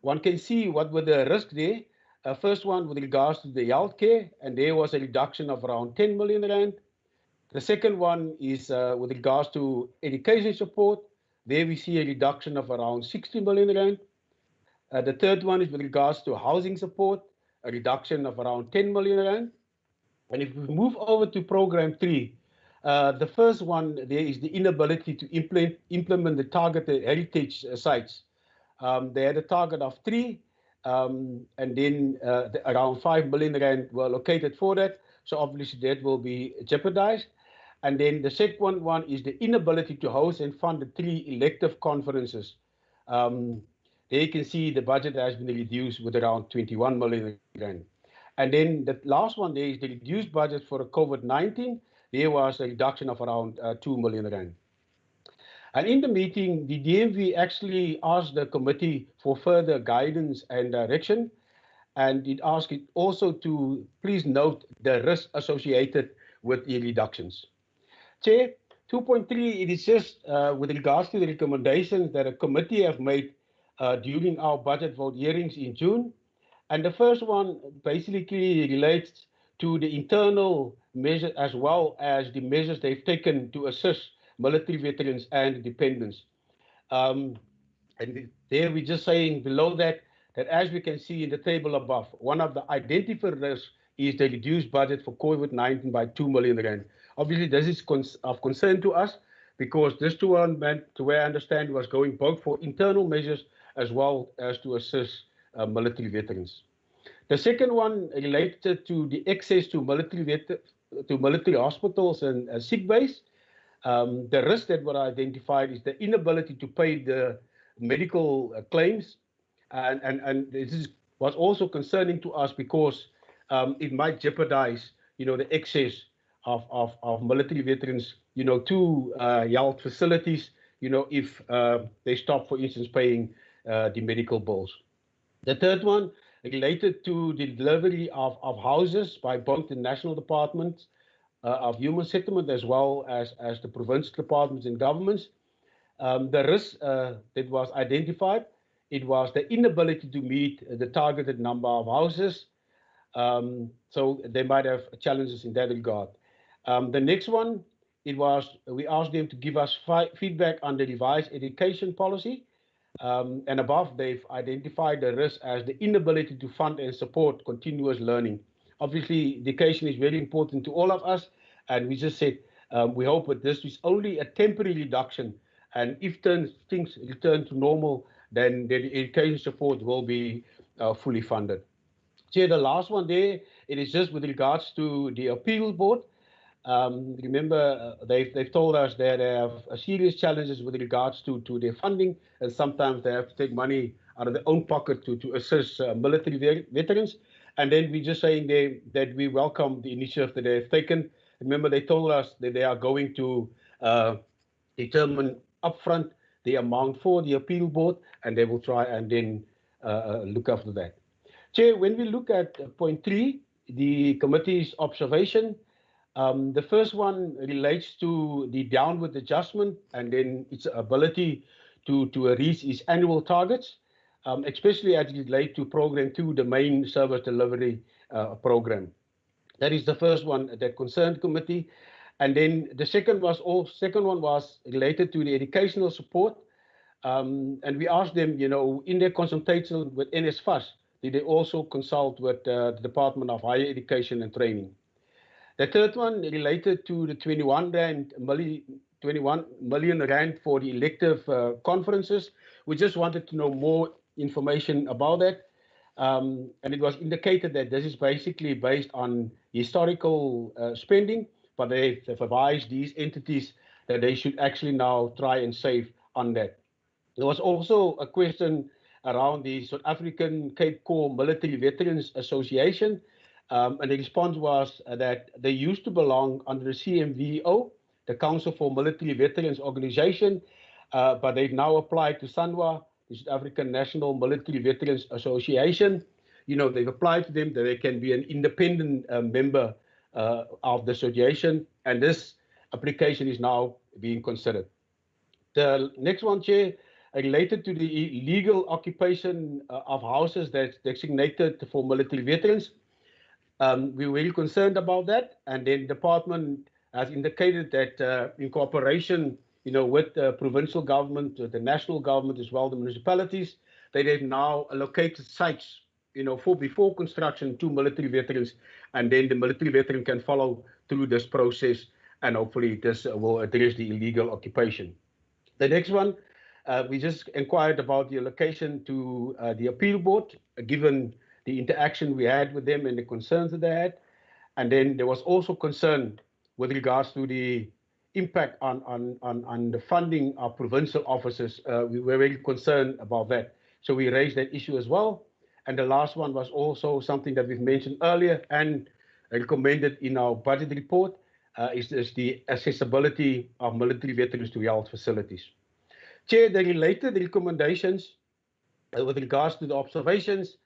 one can see what were the risks there. First one with regards to the healthcare, and there was a reduction of around 10 million rand. The second one is with regards to education support. There we see a reduction of around 60 million rand. The third one is with regards to housing support, a reduction of around 10 million rand. And if we move over to program 3, the first one there is the inability to implement the targeted heritage sites. They had a target of 3, and then around 5 million rand were allocated for that. So obviously that will be jeopardized. And then the second one is the inability to host and fund the 3 elective conferences. There you can see the budget has been reduced with around 21 million rand. And then the last one there is the reduced budget for COVID-19. There was a reduction of around 2 million rand. And in the meeting, the DMV actually asked the committee for further guidance and direction. And it asked it also to please note the risks associated with the reductions. Chair, 2.3, it is just with regards to the recommendations that a committee have made during our budget vote hearings in June. And the first one basically relates to the internal measures as well as the measures they've taken to assist military veterans and dependents. And there we're just saying below that as we can see in the table above, one of the identified risks is the reduced budget for COVID-19 by 2 million rand. Obviously, this is of concern to us, because this 2 million, to where I understand, was going both for internal measures as well as to assist military veterans. The second one related to the access to military hospitals and sick bays. The risk that were identified is the inability to pay the medical claims, and this was also concerning to us because it might jeopardize, the access of military veterans, to health facilities, if they stop, for instance, paying the medical bills. The third one related to the delivery of houses by both the National Department of Human Settlement as well as the provincial departments and governments. The risk that was identified, it was the inability to meet the targeted number of houses. So they might have challenges in that regard. The next one we asked them to give us feedback on the revised education policy. And above, they've identified the risk as the inability to fund and support continuous learning. Obviously, education is very important to all of us, and we just said we hope that this is only a temporary reduction, and if things return to normal, then the education support will be fully funded. Chair, the last one there, it is just with regards to the appeal board. Remember, they've told us that they have serious challenges with regards to their funding, and sometimes they have to take money out of their own pocket to assist military veterans. And then we're just saying that we welcome the initiative that they've taken. Remember, they told us that they are going to determine upfront the amount for the appeal board, and they will try and then look after that. Chair, when we look at point 3, the committee's observation, the first one relates to the downward adjustment and then its ability to reach its annual targets, especially as it relates to Program 2, the main service delivery program. That is the first one that concerned committee. And then the second one was related to the educational support. And we asked them, in their consultation with NSFAS, did they also consult with the Department of Higher Education and Training. The third one related to the 21 million rand for the elective conferences. We just wanted to know more information about that. And it was indicated that this is basically based on historical spending, but they've advised these entities that they should actually now try and save on that. There was also a question around the South African Cape Corps Military Veterans Association. And the response was that they used to belong under the CMVO, the Council for Military Veterans Organization, but they've now applied to SANWA, the South African National Military Veterans Association. They've applied to them that they can be an independent member of the association, and this application is now being considered. The next one, Chair, related to the illegal occupation of houses that's designated for military veterans. We're really concerned about that, and then the department has indicated that in cooperation, with the provincial government, the national government, as well the municipalities, they've now allocated sites, before construction to military veterans, and then the military veteran can follow through this process, and hopefully this will address the illegal occupation. The next one, we just inquired about the allocation to the appeal board, given the interaction we had with them and the concerns that they had. And then there was also concern with regards to the impact on the funding of provincial offices. We were very concerned about that. So we raised that issue as well. And the last one was also something that we've mentioned earlier and recommended in our budget report, is the accessibility of military veterans to health facilities. Chair, the related recommendations with regards to the observations,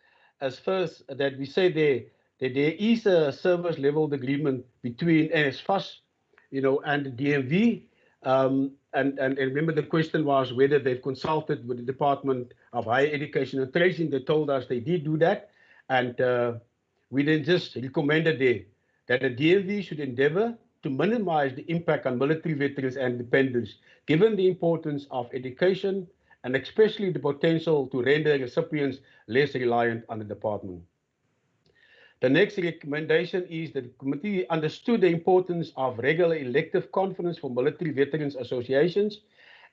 as first that we say that there is a service level agreement between NSFAS, and the DMV. And remember the question was whether they've consulted with the Department of Higher Education and Training. They told us they did do that. And we then just recommended there that the DMV should endeavor to minimize the impact on military veterans and dependents, given the importance of education and especially the potential to render recipients less reliant on the department. The next recommendation is that the committee understood the importance of regular elective conference for military veterans associations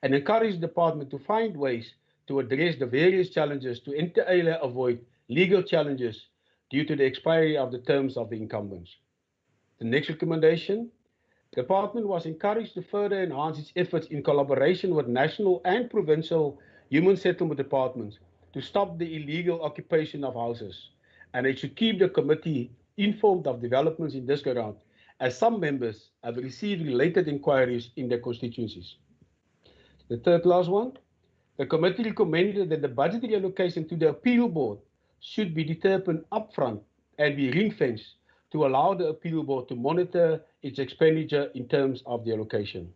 and encouraged the department to find ways to address the various challenges to inter alia avoid legal challenges due to the expiry of the terms of the incumbents. The next recommendation, the department was encouraged to further enhance its efforts in collaboration with national and provincial human settlement departments to stop the illegal occupation of houses. And it should keep the committee informed of developments in this regard, as some members have received related inquiries in their constituencies. The third last one, the committee recommended that the budgetary allocation to the appeal board should be determined upfront and be ring-fenced to allow the appeal board to monitor its expenditure in terms of the allocation.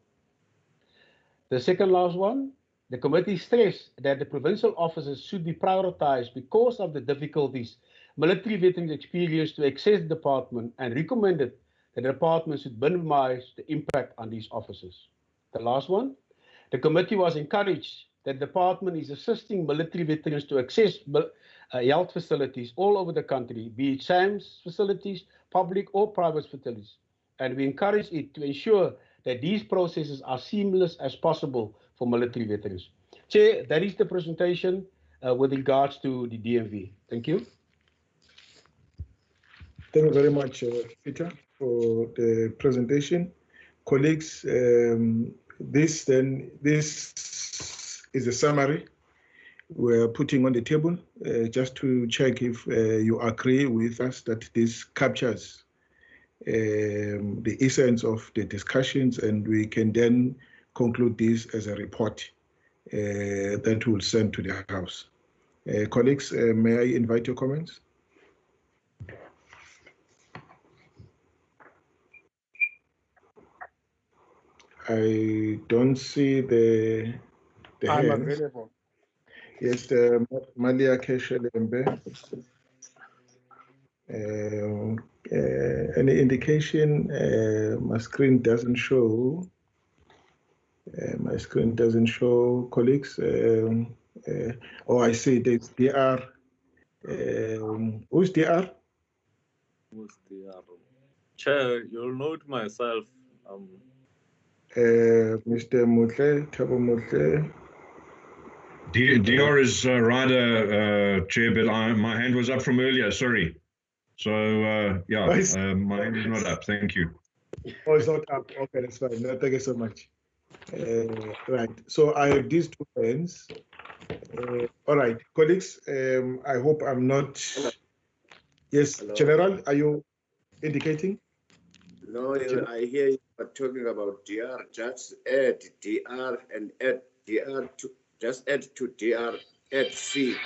The second last one, the committee stressed that the provincial offices should be prioritized because of the difficulties military veterans experience to access the department and recommended the department should minimize the impact on these officers. The last one, the committee was encouraged that the department is assisting military veterans to access health facilities all over the country, be it SAMS facilities, public or private facilities. And we encourage it to ensure that these processes are seamless as possible for military veterans. Chair, that is the presentation with regards to the DMV. Thank you. Thank you very much, Peter, for the presentation. Colleagues, this is a summary we're putting on the table just to check if you agree with us that this captures the essence of the discussions, and we can then conclude this as a report that we'll send to the House. Colleagues, may I invite your comments? I don't see the I'm hands. available. Yes, Malia Keshelembe. Any indication? My screen doesn't show. My screen doesn't show, colleagues. Oh, I see. There's DR. Who's DR? Who's DR? Chair, you'll note myself. Mr. Mutle, Thabo Mutle. DR is Ryder, Chair, but my hand was up from earlier, sorry. So, yeah, my hand is not up, thank you. Oh, it's not up. Okay, that's fine. No, thank you so much. Right, so I have these two hands. All right, colleagues, I hope I'm not... Yes, hello. General, are you indicating? No, I hear you are talking about DR. Just add DR and add DR to... Just add to DR, add C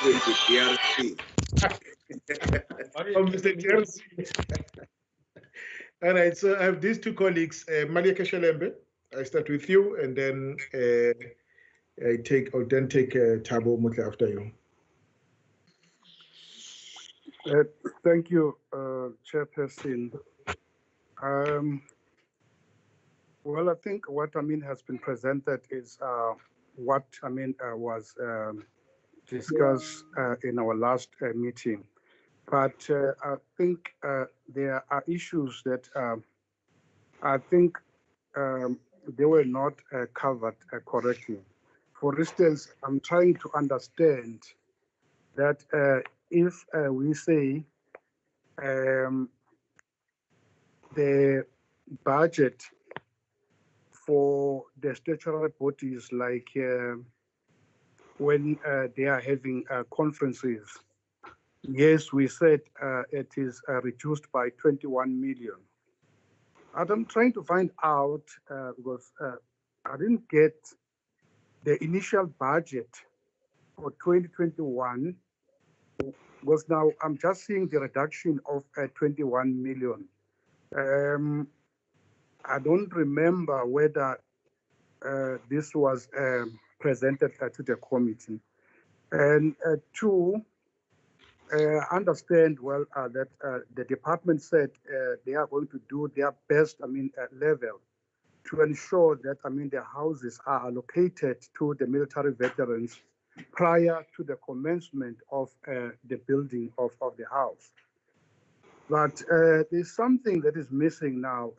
with the DRC. All right, so I have these two colleagues, Malia Keshelembe. I start with you, and then I'll then take Thabo Mutle after you. Thank you, Chairperson. Well, I think what has been presented is what was discussed in our last meeting. But I think there are issues that I think they were not covered correctly. For instance, I'm trying to understand that if we say the budget for the statutory bodies, like when they are having conferences, yes, we said it is reduced by 21 million. And I'm trying to find out, because I didn't get the initial budget for 2021, because now I'm just seeing the reduction of 21 million. I don't remember whether this was presented to the committee. And two, understand well that the department said they are going to do their best, level to ensure that, the houses are allocated to the military veterans prior to the commencement of the building of the house. But there's something that is missing now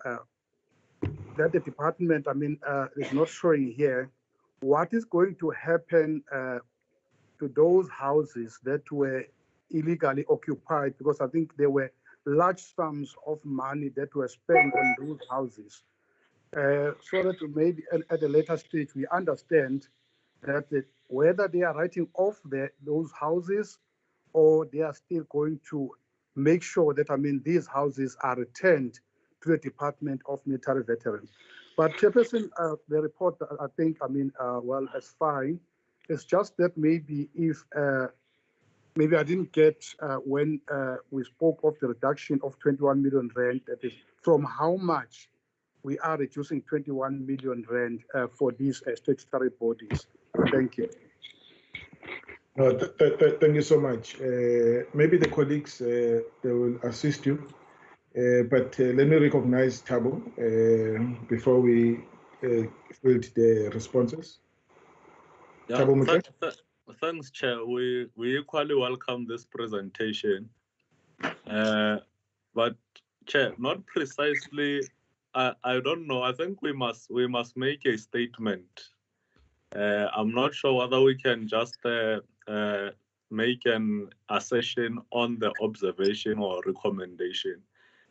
that the department, is not showing here. What is going to happen to those houses that were illegally occupied? Because I think there were large sums of money that were spent on those houses. So that maybe at a later stage we understand that whether they are writing off those houses, or they are still going to make sure that these houses are returned to the Department of Military Veterans. But Chairperson, the report, I think, well, it's fine. It's just that maybe if maybe I didn't get when we spoke of the reduction of 21 million rand, that is from how much we are reducing 21 million rand for these statutory bodies. Thank you. No, thank you so much. Maybe the colleagues they will assist you But let me recognize Thabo before we field the responses. Yeah, Thabo Motle. Thanks, Chair. We equally welcome this presentation. But Chair, not precisely. I don't know. I think we must make a statement. I'm not sure whether we can just make an assertion on the observation or recommendation,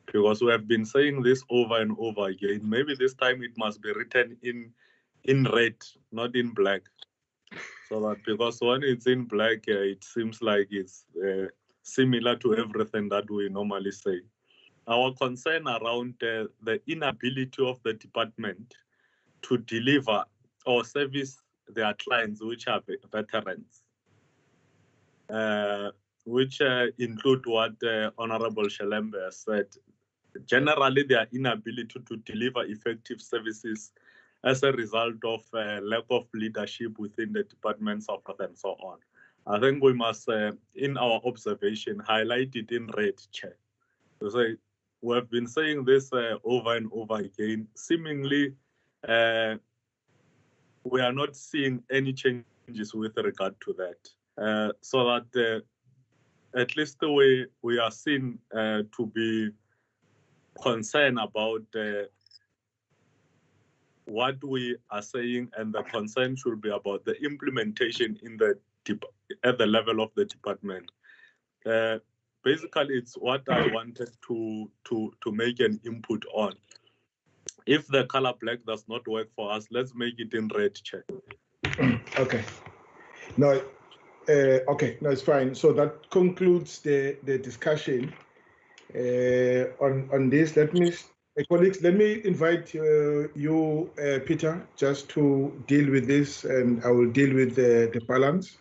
because we have been saying this over and over again. Maybe this time it must be written in red, not in black, so that, because when it's in black, it seems like it's similar to everything that we normally say. Our concern around the inability of the department to deliver or service their clients, which are veterans, which include what Honorable Shelembe has said. Generally, their inability to deliver effective services as a result of lack of leadership within the department's office and so on. I think we must, in our observation, highlight it in red, Chair. To say, we have been saying this over and over again. Seemingly, we are not seeing any changes with regard to that. So that at least we are seen to be concerned about what we are saying, and the concern should be about the implementation in at the level of the department. Basically, it's what I wanted to make an input on. If the color black does not work for us, let's make it in red, Chair. Okay. No, okay, no, it's fine. So that concludes the discussion on this. Let me, colleagues, let me invite you, Peter, just to deal with this, and I will deal with the balance.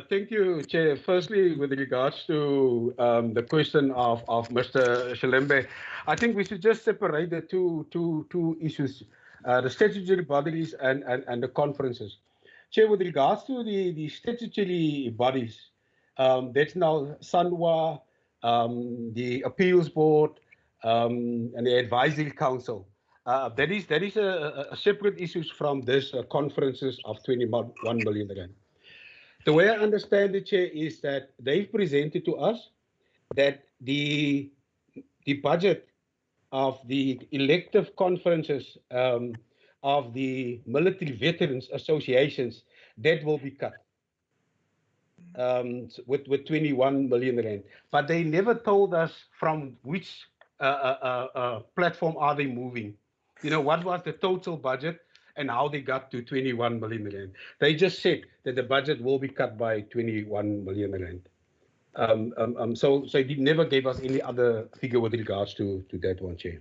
Thank you, Chair. Firstly, with regards to the question of Mr. Shelembe, I think we should just separate the two issues, the statutory bodies and the conferences. Chair, with regards to the statutory bodies, that's now SANWA, the Appeals Board, and the Advisory Council. That is a separate issue from this conferences of 21 million rand. The way I understand it, Chair, is that they've presented to us that the budget of the elective conferences of the military veterans associations, that will be cut with 21 million rand. But they never told us from which platform are they moving. You know, what was the total budget and how they got to 21 million rand. They just said that the budget will be cut by 21 million rand. So they never gave us any other figure with regards to that one, Chair.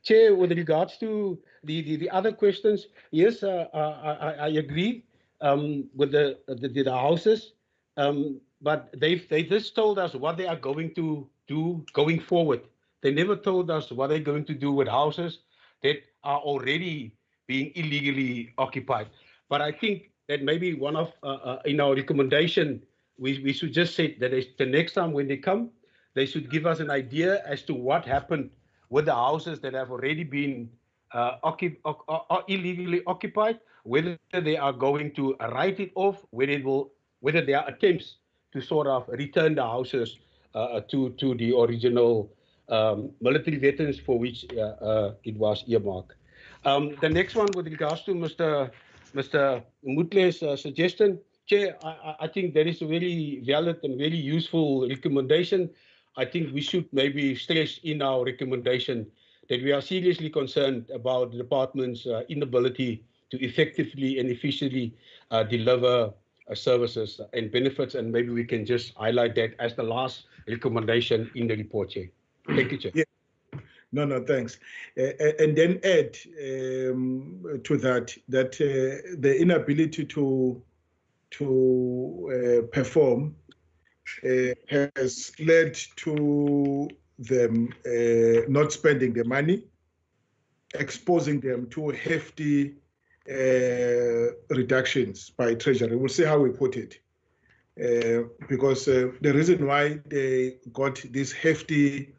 Chair, with regards to the other questions, yes, I agree with the houses, but they just told us what they are going to do going forward. They never told us what they're going to do with houses that are already being illegally occupied. But I think that maybe one of, in our recommendation, we should just say that the next time when they come, they should give us an idea as to what happened with the houses that have already been illegally occupied, whether they are going to write it off, whether there are attempts to sort of return the houses to the original military veterans for which it was earmarked. The next one with regards to Mr. Motle's suggestion, Chair, I think that is a very valid and very useful recommendation. I think we should maybe stress in our recommendation that we are seriously concerned about the department's inability to effectively and efficiently deliver services and benefits, and maybe we can just highlight that as the last recommendation in the report, Chair. Thank you, Chair. Yeah. No, thanks. And then add to that the inability to perform has led to them not spending the money, exposing them to hefty reductions by Treasury. We'll see how we put it. because the reason why they got this hefty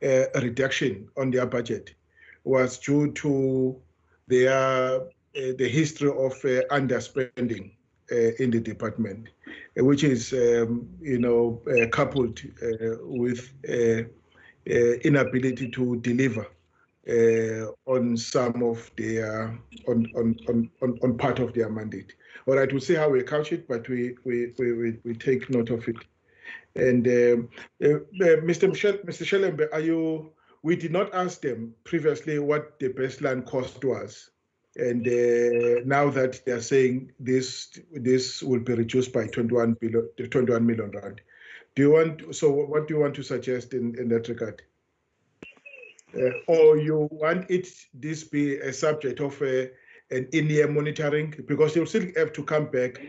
reduction on their budget was due to their the history of underspending in the department, which is coupled with inability to deliver on some of their on part of their mandate. All right, we'll see how we couch it, but we take note of it. And Mr. Shelembe, we did not ask them previously what the baseline cost was, and now that they're saying this will be reduced by 21 million rand. What do you want to suggest in that regard? Or you want this be a subject of an in-year monitoring, because you'll still have to come back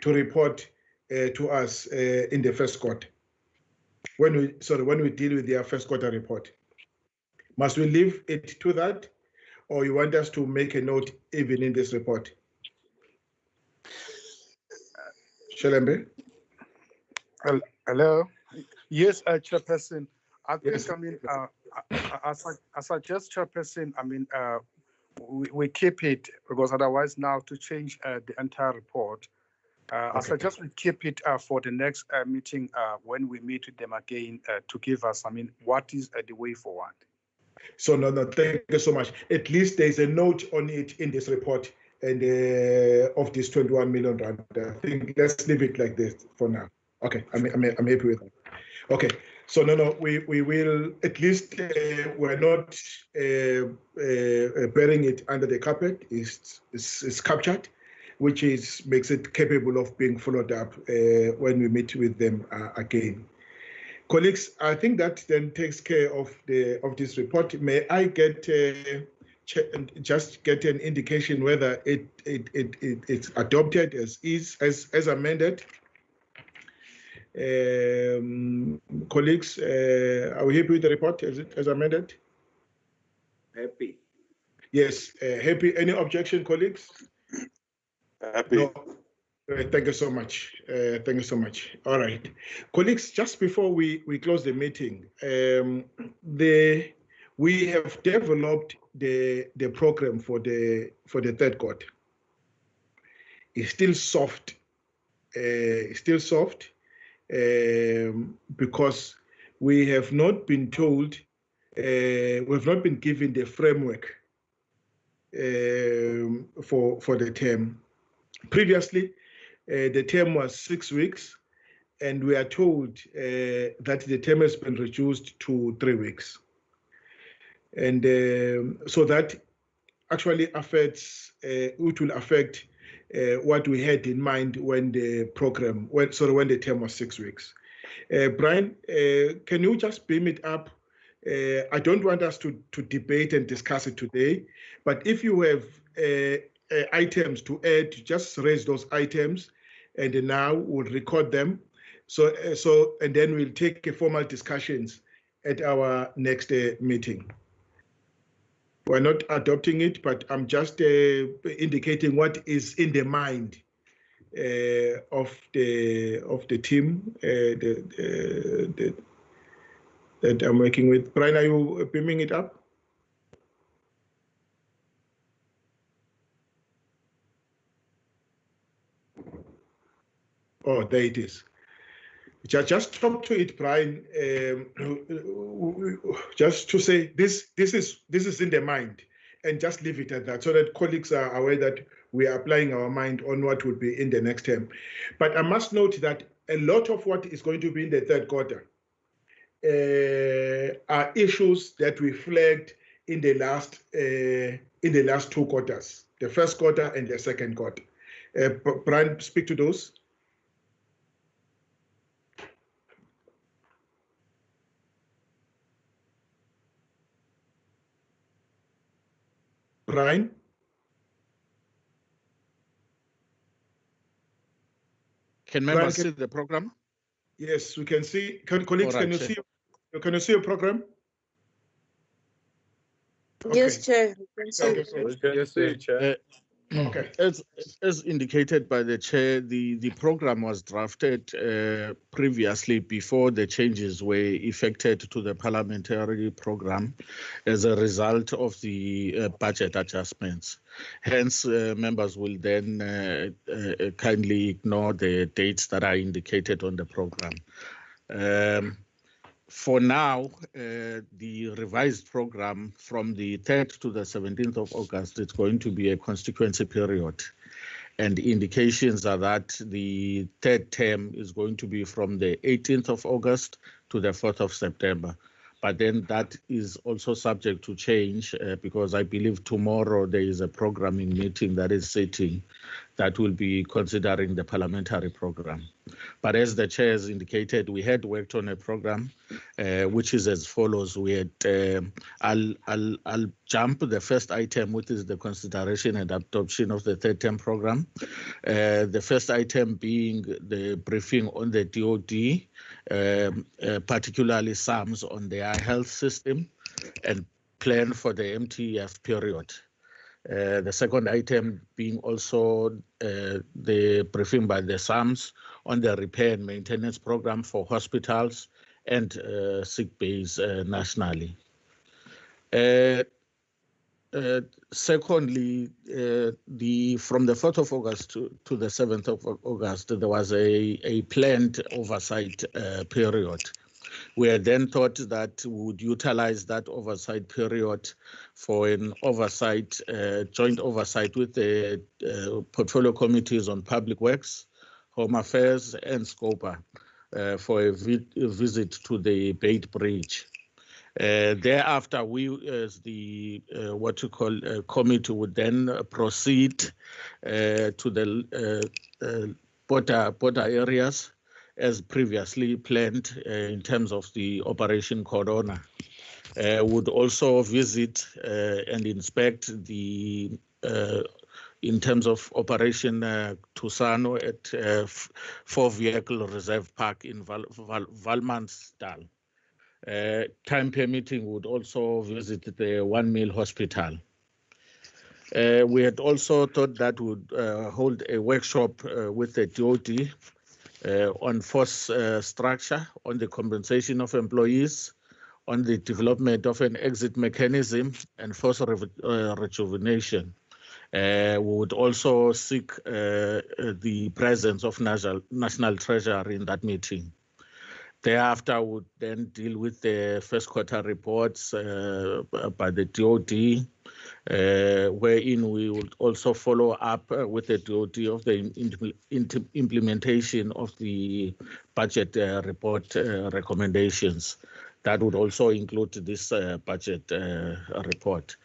to report to us in the first quarter when we deal with their first quarter report. Must we leave it to that, or you want us to make a note even in this report? Shelembe? Hello. Yes, Chairperson. I think, Yes. I mean, I suggest, Chairperson, I mean, we keep it, because otherwise now to change the entire report, I suggest we keep it for the next meeting when we meet with them again to give us, I mean, what is the way forward. So no, thank you so much. At least there's a note on it in this report and of this 21 million rand. I think let's leave it like this for now. Okay, I'm happy with that. Okay, so no, we will at least we're not burying it under the carpet. It's captured, which makes it capable of being followed up when we meet with them again. Colleagues, I think that then takes care of this report. May I just get an indication whether it's adopted as amended? Colleagues, are we happy with the report as amended? Happy. Yes, happy. Any objection, colleagues? Happy. No. Thank you so much. Thank you so much. All right, colleagues. Just before we close the meeting, we have developed the program for the third quarter. It's still soft. Because we have not been told, we have not been given the framework for the term. Previously, the term was 6 weeks, and we are told that the term has been reduced to 3 weeks. And so that actually affects, it will affect what we had in mind when the program, when the term was 6 weeks. Brian, can you just beam it up? I don't want us to debate and discuss it today, but if you have items to add, just raise those items, and now we'll record them. So and then we'll take a formal discussions at our next meeting. We're not adopting it, but I'm just indicating what is in the mind of the team that I'm working with. Brian, are you beaming it up? Oh, there it is. Just talk to it, Brian. Just to say this is in the mind, and just leave it at that, so that colleagues are aware that we are applying our mind on what will be in the next term. But I must note that a lot of what is going to be in the third quarter are issues that we flagged in the last 2 quarters, the first quarter and the second quarter. Brian, speak to those. Brian? Can members see the program? Yes, we can see. Colleagues, Right, can you see your program? Yes, Chair. Thank you so much. Yes, Chair. Okay. As indicated by the chair, the program was drafted previously before the changes were effected to the parliamentary program as a result of the budget adjustments. Hence, members will then kindly ignore the dates that are indicated on the program. For now, the revised program from the 3rd to the 17th of August, it's going to be a constituency period. And indications are that the third term is going to be from the 18th of August to the 4th of September. But then that is also subject to change because I believe tomorrow there is a programming meeting that is sitting that will be considering the parliamentary program. But as the chair has indicated, we had worked on a program which is as follows. We had, I'll jump the first item, which is the consideration and adoption of the third term program. The first item being the briefing on the DOD, particularly SAMS on their health system and plan for the MTF period. The second item being also the briefing by the SAMS on the repair and maintenance program for hospitals and sick bays nationally. Secondly, from the 4th of August to the 7th of August, there was a planned oversight period. We had then thought that we would utilize that oversight period for an oversight, joint oversight with the portfolio committees on public works, home affairs, and SCOPA for a visit to the Beit Bridge. Thereafter, we, as the what you call committee, would then proceed to the border areas as previously planned in terms of the Operation Corona. Would also visit and inspect the in terms of Operation Tusano at 4-vehicle reserve park in Valmansdal. Time permitting, would also visit the One Mill Hospital. We had also thought that would hold a workshop with the DOD on force structure, on the compensation of employees, on the development of an exit mechanism and force rejuvenation. We would also seek the presence of National Treasury in that meeting. Thereafter, we would then deal with the first quarter reports by the DOD, wherein we would also follow up with the DOD of the implementation of the budget report recommendations. That would also include this budget report.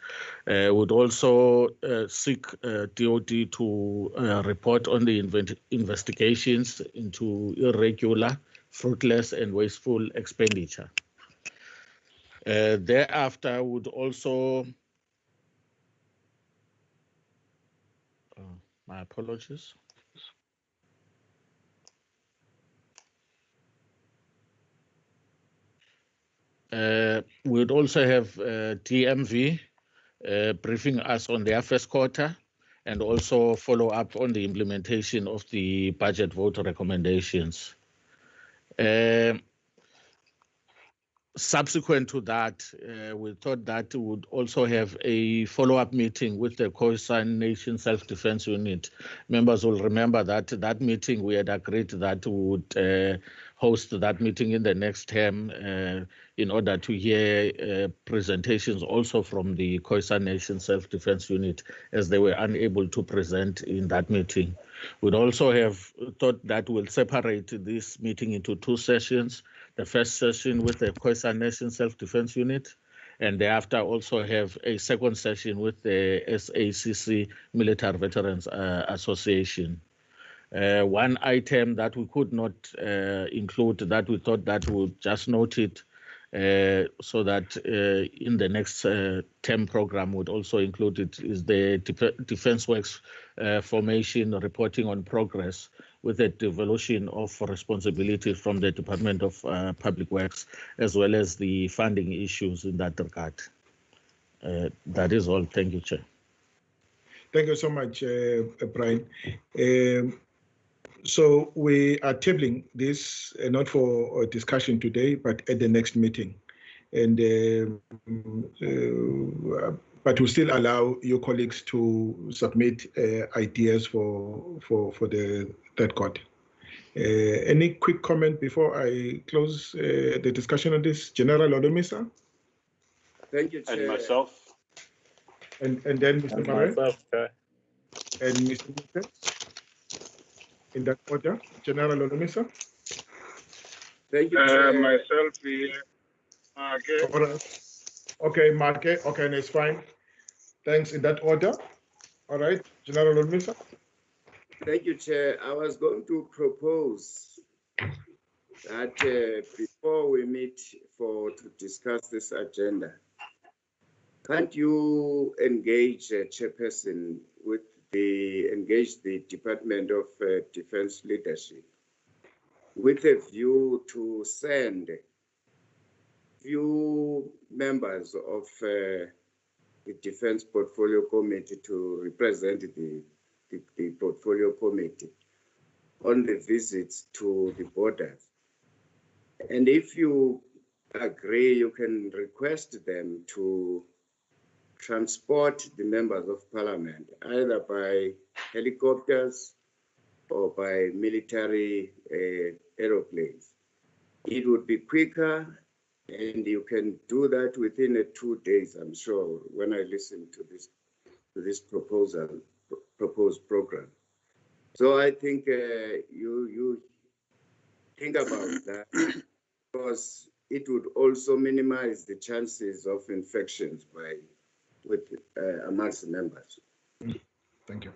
Would also seek DOD to report on the investigations into irregular, fruitless, and wasteful expenditure. Thereafter, would also, my apologies. We would also have DMV briefing us on their first quarter and also follow up on the implementation of the budget vote recommendations. Subsequent to that, we thought that we would also have a follow-up meeting with the Khoisan Nation Self-Defense Unit. Members will remember that that meeting, we had agreed that we would host that meeting in the next term in order to hear presentations also from the Khoisan Nation Self-Defense Unit, as they were unable to present in that meeting. We'd also have thought that we'll separate this meeting into 2 sessions. The first session with the Khoisan Nation Self-Defense Unit, and thereafter also have a second session with the SACC Military Veterans Association. One item that we could not include, that we thought that we would just note it so that in the next term program would also include it, is the Defense Works formation reporting on progress with the devolution of responsibility from the Department of Public Works, as well as the funding issues in that regard. That is all. Thank you, Chair. Thank you so much, Brian. So we are tabling this not for a discussion today, but at the next meeting. And but we'll still allow your colleagues to submit ideas for the third court. Any quick comment before I close the discussion on this? General Olomisa? Thank you, Chair. And myself. And then Mr. Mare? And Mr. Mute? In that order, General Olomisa? Thank you, Chair. Myself, Marke. All right. Okay, Marke. Okay, that's fine. Thanks. In that order. All right, General Olomisa? Thank you, Chair. I was going to propose that before we meet to discuss this agenda, can't you engage Chairperson engage the Department of Defense leadership with a view to send few members of the Defense Portfolio Committee to represent the Portfolio Committee on the visits to the borders. And if you agree, you can request them to transport the members of parliament either by helicopters or by military aeroplanes. It would be quicker, and you can do that within 2 days, I'm sure, when I listen to this proposed program. So I think you think about that, because it would also minimize the chances of infections amongst the members. Thank you.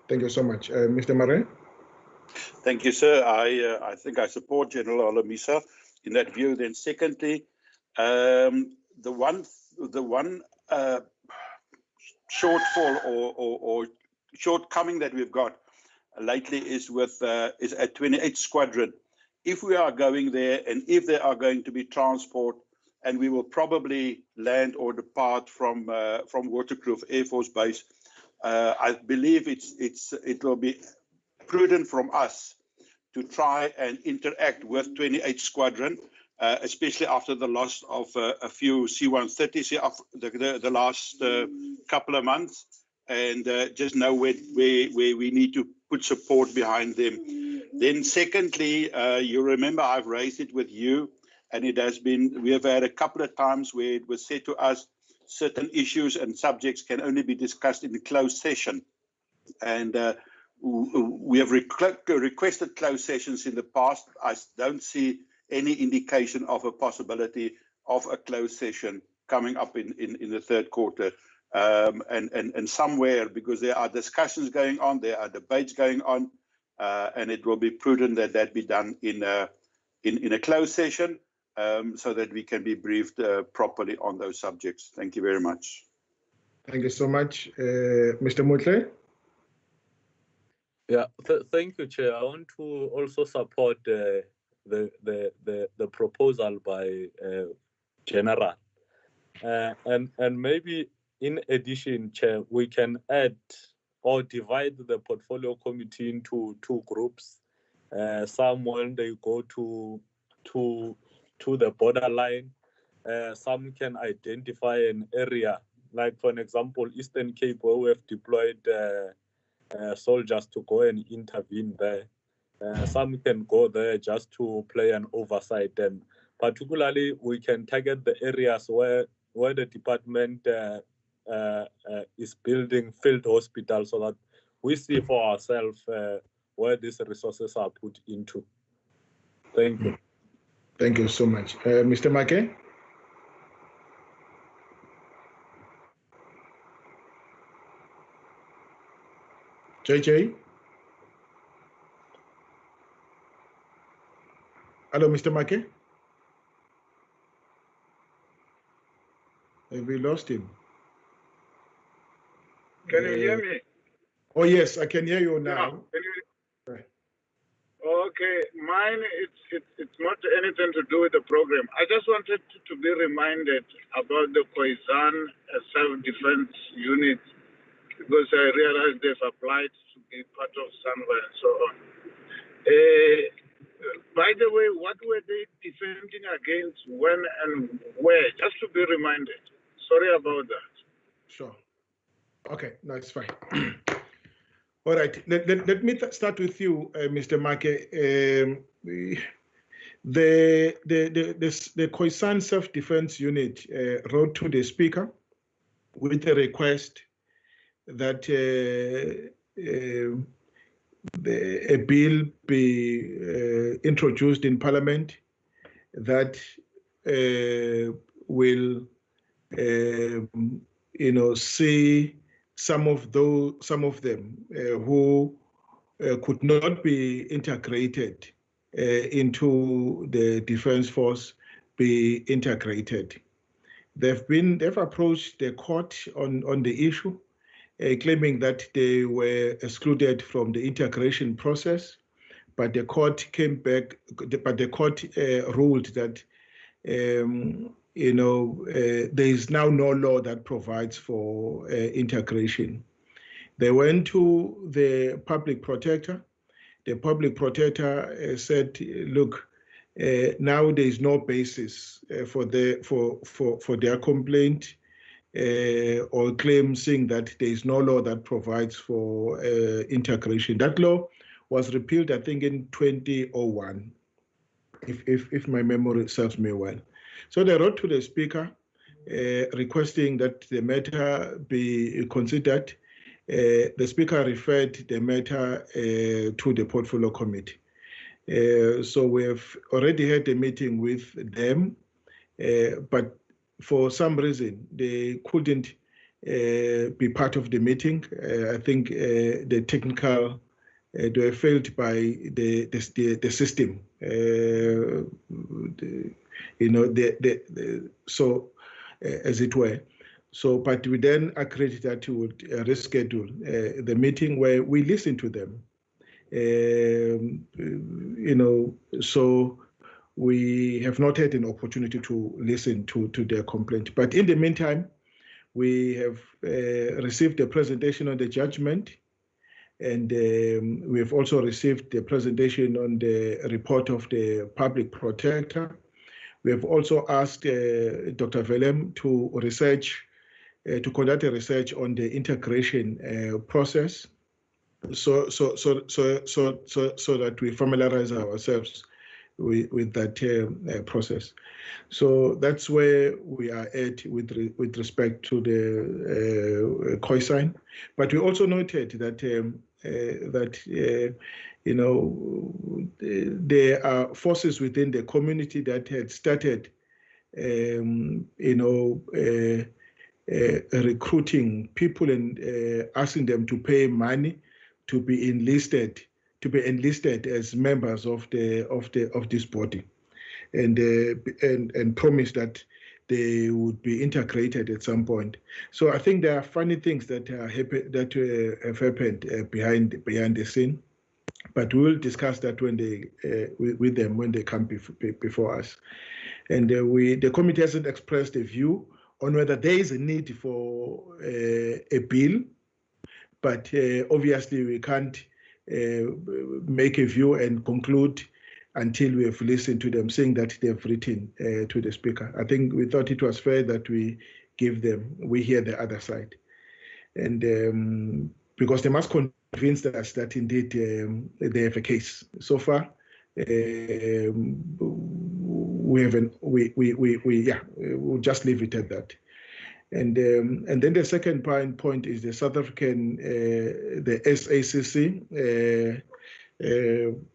Thank you so much. Mr. Mare? Thank you, sir. I think I support General Olomisa in that view. Then secondly, the one shortfall or shortcoming that we've got lately is at 28th Squadron. If we are going there, and if there are going to be transport, and we will probably land or depart from Waterkloof Air Force Base, I believe it will be prudent from us to try and interact with 28th Squadron, especially after the loss of a few C-130s the last couple of months, and just know where we need to put support behind them. Then secondly, you remember I've raised it with you, and we have had a couple of times where it was said to us certain issues and subjects can only be discussed in a closed session. And we have requested closed sessions in the past. I don't see any indication of a possibility of a closed session coming up in the third quarter. And somewhere, because there are discussions going on, there are debates going on, and it will be prudent that be done in a closed session, so that we can be briefed properly on those subjects. Thank you very much. Thank you so much. Mr. Mutle? Yeah, thank you, Chair. I want to also support the proposal by General. And maybe in addition, Chair, we can add or divide the portfolio committee into 2 groups. Some when they go to the borderline, some can identify an area, like for an example, Eastern Cape, where we have deployed soldiers to go and intervene there. Some can go there just to play an oversight, and particularly we can target the areas where the department is building field hospitals, so that we see for ourselves where these resources are put into. Thank you. Thank you so much. Mr. Make? JJ? Hello, Mr. Make? Have we lost him? Can you hear me? Oh, yes, I can hear you now. Yeah, okay, mine, it's not anything to do with the program. I just wanted to be reminded about the Khoisan self-defense unit because I realized they've applied to be part of SANVA and so on. By the way, what were they defending against, when and where? Just to be reminded. Sorry about that. Sure. Okay, no, it's fine. All right, let me start with you, Mr. Make. The Khoisan Self-Defense Unit wrote to the Speaker with a request that a bill be introduced in Parliament that will, see some of them who could not be integrated into the Defence Force be integrated. They've approached the court on the issue, claiming that they were excluded from the integration process, but the court came back. But the court ruled that there is now no law that provides for integration. They went to the public protector. The public protector said, "Look, now there is no basis for their complaint or claim, saying that there is no law that provides for integration." That law was repealed, I think, in 2001, if my memory serves me well. So they wrote to the Speaker requesting that the matter be considered. The Speaker referred the matter to the Portfolio Committee. So we have already had a meeting with them, but for some reason they couldn't be part of the meeting. I think the technical, they were failed by the system. So as it were. So, but we then agreed that we would reschedule the meeting where we listen to them. So we have not had an opportunity to listen to their complaint. But in the meantime, we have received a presentation on the judgment, and we have also received the presentation on the report of the public protector. We have also asked Dr. Velem to conduct a research on the integration process, so that we familiarize ourselves with that process. So that's where we are at with respect to the Khoisan. But we also noted that there are forces within the community that had started, recruiting people and asking them to pay money to be enlisted as members of this body, and promise that they would be integrated at some point. So I think there are funny things that have happened behind the scene, but we will discuss that when with them when they come before us. And the committee hasn't expressed a view on whether there is a need for a bill, but obviously we can't make a view and conclude until we have listened to them, saying that they've written to the Speaker. I think we thought it was fair that we hear the other side. And because they must convince us that indeed they have a case. So far, we'll just leave it at that. And then the second point is the South African, the SACC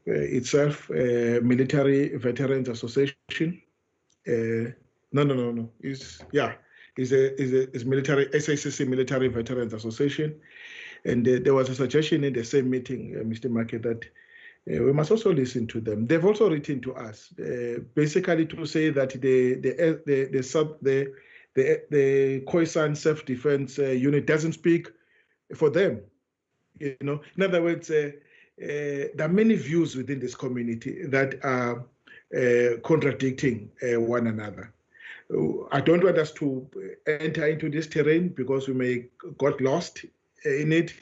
itself, Military Veterans Association. No. It's military SACC, Military Veterans Association. And there was a suggestion in the same meeting, Mr. Make, that we must also listen to them. They've also written to us, basically to say that the Khoisan Self-Defense Unit doesn't speak for them. In other words, there are many views within this community that are contradicting one another. I don't want us to enter into this terrain because we may got lost in it,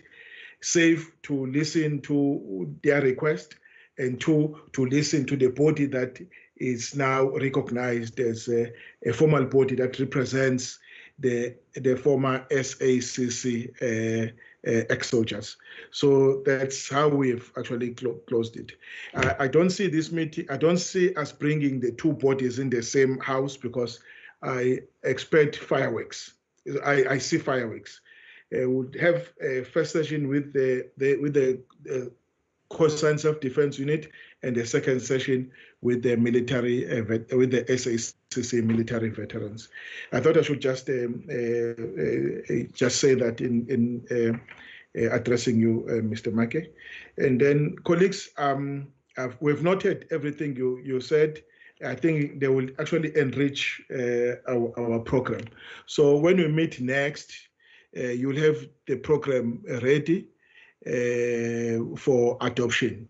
safe to listen to their request, and two, to listen to the body that is now recognized as a formal body that represents the former SACC ex-soldiers. So that's how we've actually closed it. I don't see this meeting, I don't see us bringing the two bodies in the same house, because I expect fireworks. I see fireworks. We'll have a first session with the Khoisan Self-Defense Unit, and the second session with the military, with the SACC military veterans. I thought I should just say that in addressing you, Mr. Make. And then, colleagues, we've noted everything you said. I think they will actually enrich our program. So when we meet next, you'll have the program ready for adoption.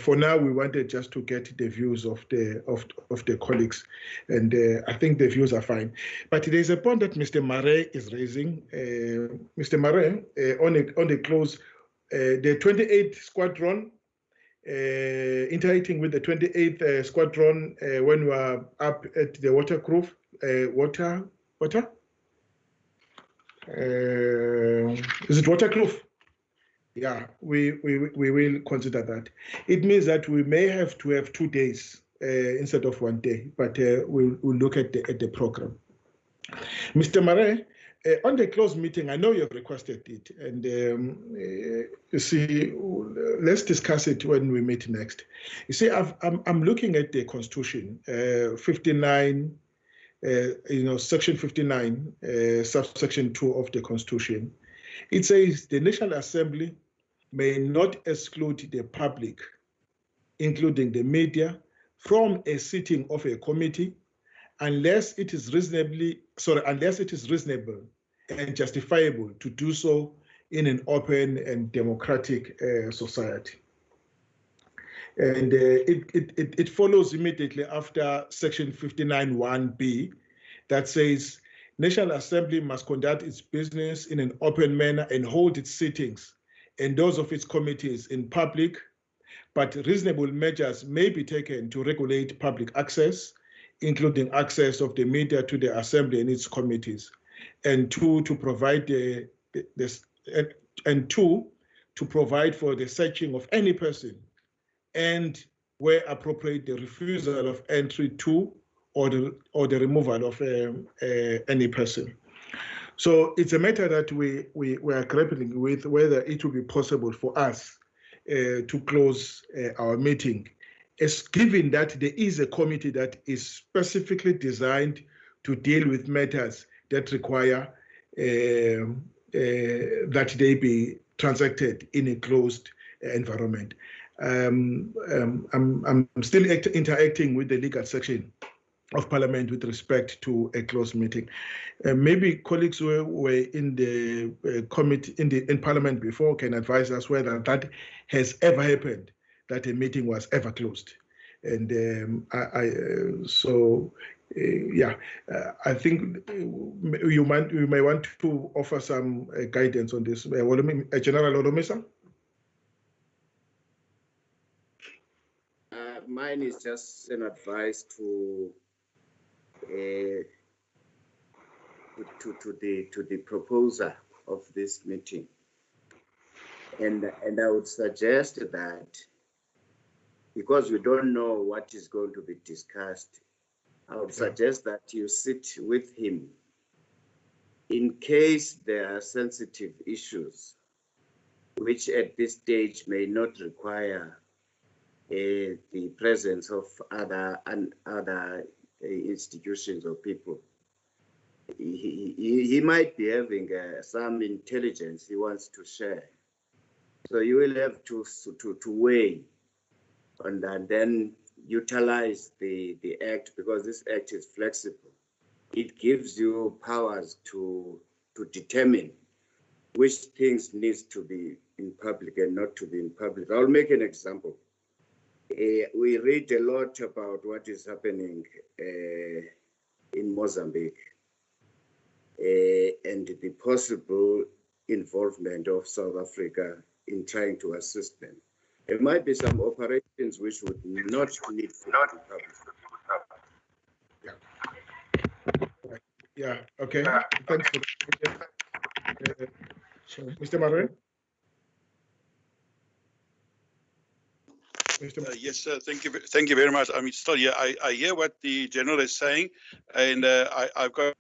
For now, we wanted just to get the views of the colleagues, and I think the views are fine. But there's a point that Mr. Marais is raising. Mr. Marais, on the close, the 28th Squadron, interacting with the 28th Squadron when we were up at the Waterkloof, is it Waterkloof? Yeah, we will consider that. It means that we may have to have 2 days instead of 1 day, but we'll look at the program. Mr. Marais, on the closed meeting, I know you've requested it, and you see, let's discuss it when we meet next. You see, I'm looking at the Constitution, 59, Section 59, subsection 2 of the Constitution. It says the National Assembly may not exclude the public, including the media, from a sitting of a committee unless it is reasonable and justifiable to do so in an open and democratic society. And it follows immediately after Section 59(1)(b) that says National Assembly must conduct its business in an open manner and hold its sittings and those of its committees in public, but reasonable measures may be taken to regulate public access, including access of the media to the Assembly and its committees, and two, to provide for the searching of any person, and where appropriate, the refusal of entry to or the removal of any person. So it's a matter that we are grappling with, whether it will be possible for us to close our meeting, as given that there is a committee that is specifically designed to deal with matters that require that they be transacted in a closed environment. I'm still interacting with the legal section of Parliament with respect to a closed meeting. Maybe colleagues who were in the committee in Parliament before can advise us whether that has ever happened, that a meeting was ever closed. And I think you may want to offer some guidance on this. General Olomisa? Mine is just an advice to the proposer of this meeting, and I would suggest that, because we don't know what is going to be discussed, I would suggest that you sit with him in case there are sensitive issues which at this stage may not require the presence of other institutions or people. He might be having some intelligence he wants to share. So you will have to weigh and then utilize the act, because this act is flexible. It gives you powers to determine which things needs to be in public and not to be in public. I'll make an example. We read a lot about what is happening in Mozambique and the possible involvement of South Africa in trying to assist them. There might be some operations which would not need to be published. Yeah, okay. Thanks for that. Mr. Murray? Yes, thank you very much. I'm still here. I hear what the general is saying, and I've got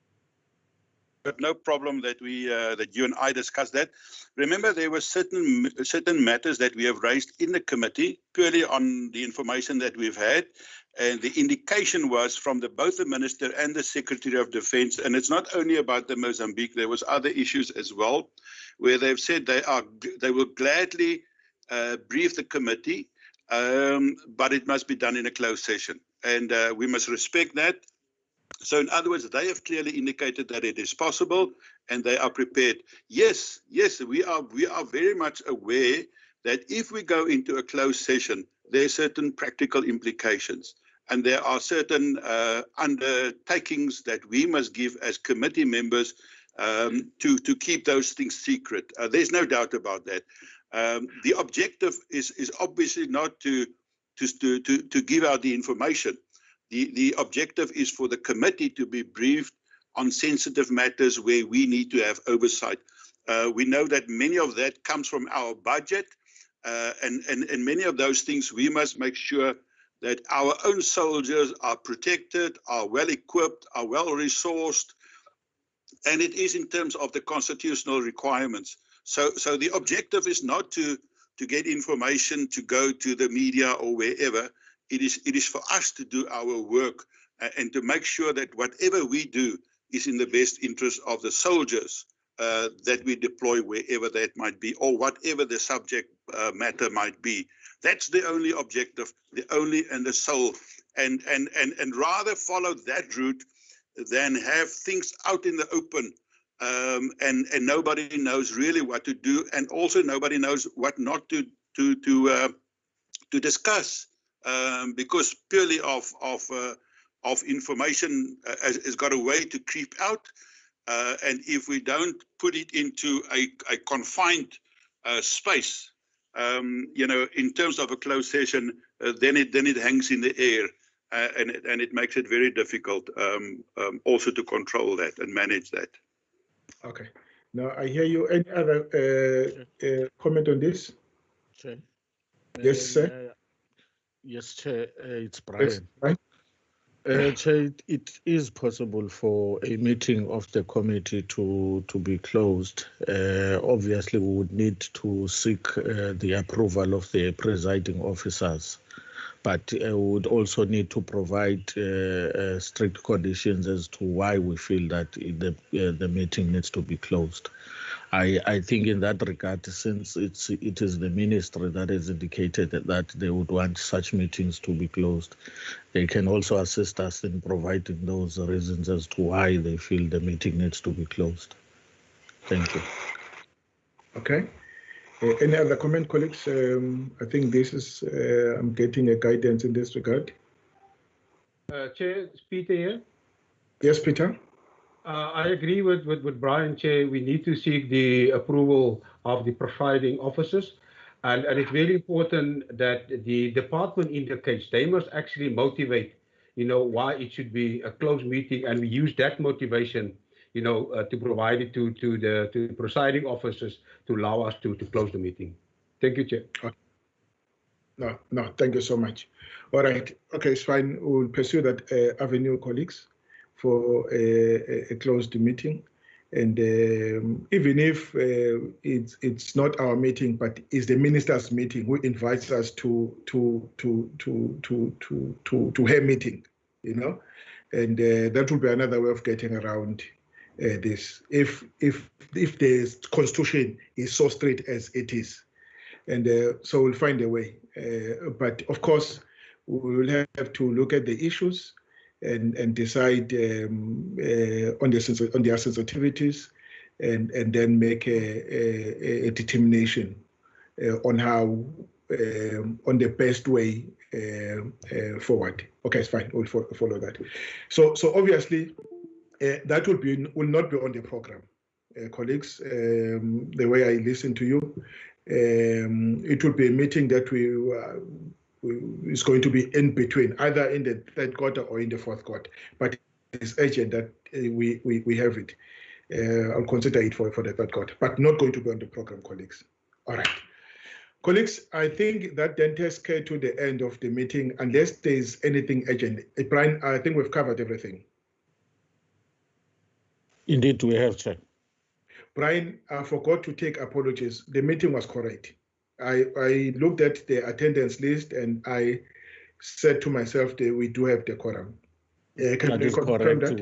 no problem that that you and I discuss that. Remember, there were certain matters that we have raised in the committee purely on the information that we've had, and the indication was from both the Minister and the Secretary of Defence, and it's not only about the Mozambique. There was other issues as well, where they've said they will gladly brief the committee, but it must be done in a closed session, and we must respect that. So in other words, they have clearly indicated that it is possible and they are prepared. Yes, we are very much aware that if we go into a closed session, there are certain practical implications and there are certain undertakings that we must give as committee members to keep those things secret. There's no doubt about that. The objective is obviously not to give out the information. The objective is for the committee to be briefed on sensitive matters where we need to have oversight. We know that many of that comes from our budget, and many of those things we must make sure that our own soldiers are protected, are well equipped, are well resourced, and it is in terms of the constitutional requirements. So the objective is not to get information to go to the media or wherever. It is for us to do our work and to make sure that whatever we do is in the best interest of the soldiers that we deploy wherever that might be, or whatever the subject matter might be. That's the only objective, the only and the sole, and rather follow that route than have things out in the open and nobody knows really what to do, and also nobody knows what not to discuss. Because purely of information has got a way to creep out, and if we don't put it into a confined space, in terms of a closed session, then it hangs in the air, and it makes it very difficult also to control that and manage that. Okay. Now I hear you. Any other comment on this? Sure. Yes, sir. Yes, Chair, it's Brian. Yes, right. Chair, it is possible for a meeting of the committee to be closed. Obviously, we would need to seek the approval of the presiding officers, but we would also need to provide strict conditions as to why we feel that the meeting needs to be closed. I think in that regard, since it is the ministry that has indicated that they would want such meetings to be closed, they can also assist us in providing those reasons as to why they feel the meeting needs to be closed. Thank you. Okay. Any other comment, colleagues? I think this is, I'm getting a guidance in this regard. Chair, Peter here. Yes, Peter. I agree with Brian, Chair. We need to seek the approval of the presiding officers. And it's very important that the department indicates they must actually motivate, why it should be a closed meeting. And we use that motivation, to provide it to the presiding officers to allow us to close the meeting. Thank you, Chair. No, thank you so much. All right. Okay, it's fine. We'll pursue that avenue, colleagues, for a closed meeting, and even if it's not our meeting, but it's the minister's meeting who invites us to her meeting, and that will be another way of getting around this. If the constitution is so strict as it is, and so we'll find a way. But of course, we will have to look at the issues and decide on their sensitivities, and then make a determination on how on the best way forward. Okay, it's fine. We'll follow that. So obviously that will not be on the program. colleagues, the way I listen to you. It will be a meeting that is going to be in between, either in the third quarter or in the fourth quarter. But it's urgent that we have it. I'll consider it for the third quarter, but not going to be on the program, colleagues. All right. Colleagues, I think that then takes care to the end of the meeting, unless there's anything urgent. Brian, I think we've covered everything. Indeed, we have, Chair. Brian, I forgot to take apologies. The meeting was correct. I looked at the attendance list and I said to myself that we do have the quorum. That is correct. That?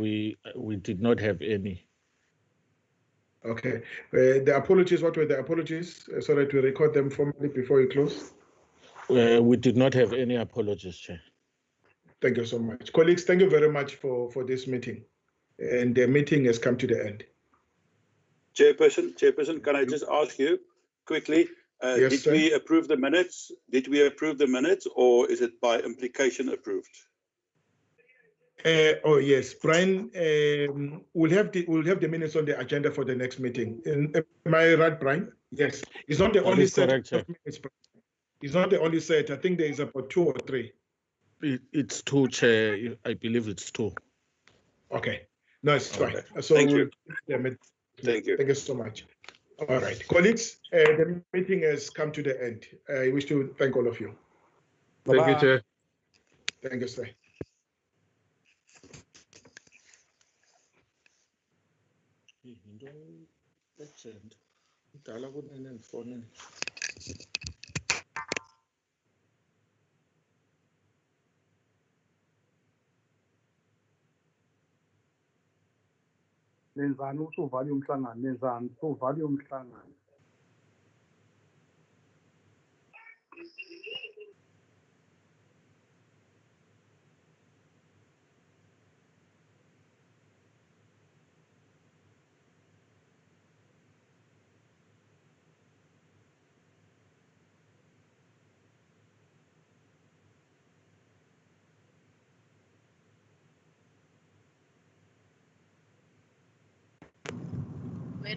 We did not have any. Okay. The apologies, what were the apologies? So that we record them formally before you close? We did not have any apologies, Chair. Thank you so much. Colleagues, thank you very much for this meeting. And the meeting has come to the end. Chairperson, can I just ask you quickly, yes, did sir? we approve the minutes? Did we approve the minutes, or is it by implication approved? Oh yes, Brian. We'll have the minutes on the agenda for the next meeting. Am I right, Brian? Yes. It's not the only set of minutes. It's not the only set. I think there is about 2 or 3. It's 2, Chair. I believe it's 2. Okay. No, it's fine. Okay. So Thank you. Thank you. Thank you so much. All right, colleagues, the meeting has come to the end. I wish to thank all of you. Thank you, Chair. Thank you, sir. Nenzani usuvale umhlangano, nenzani usuvale umhlangano.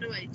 Wait.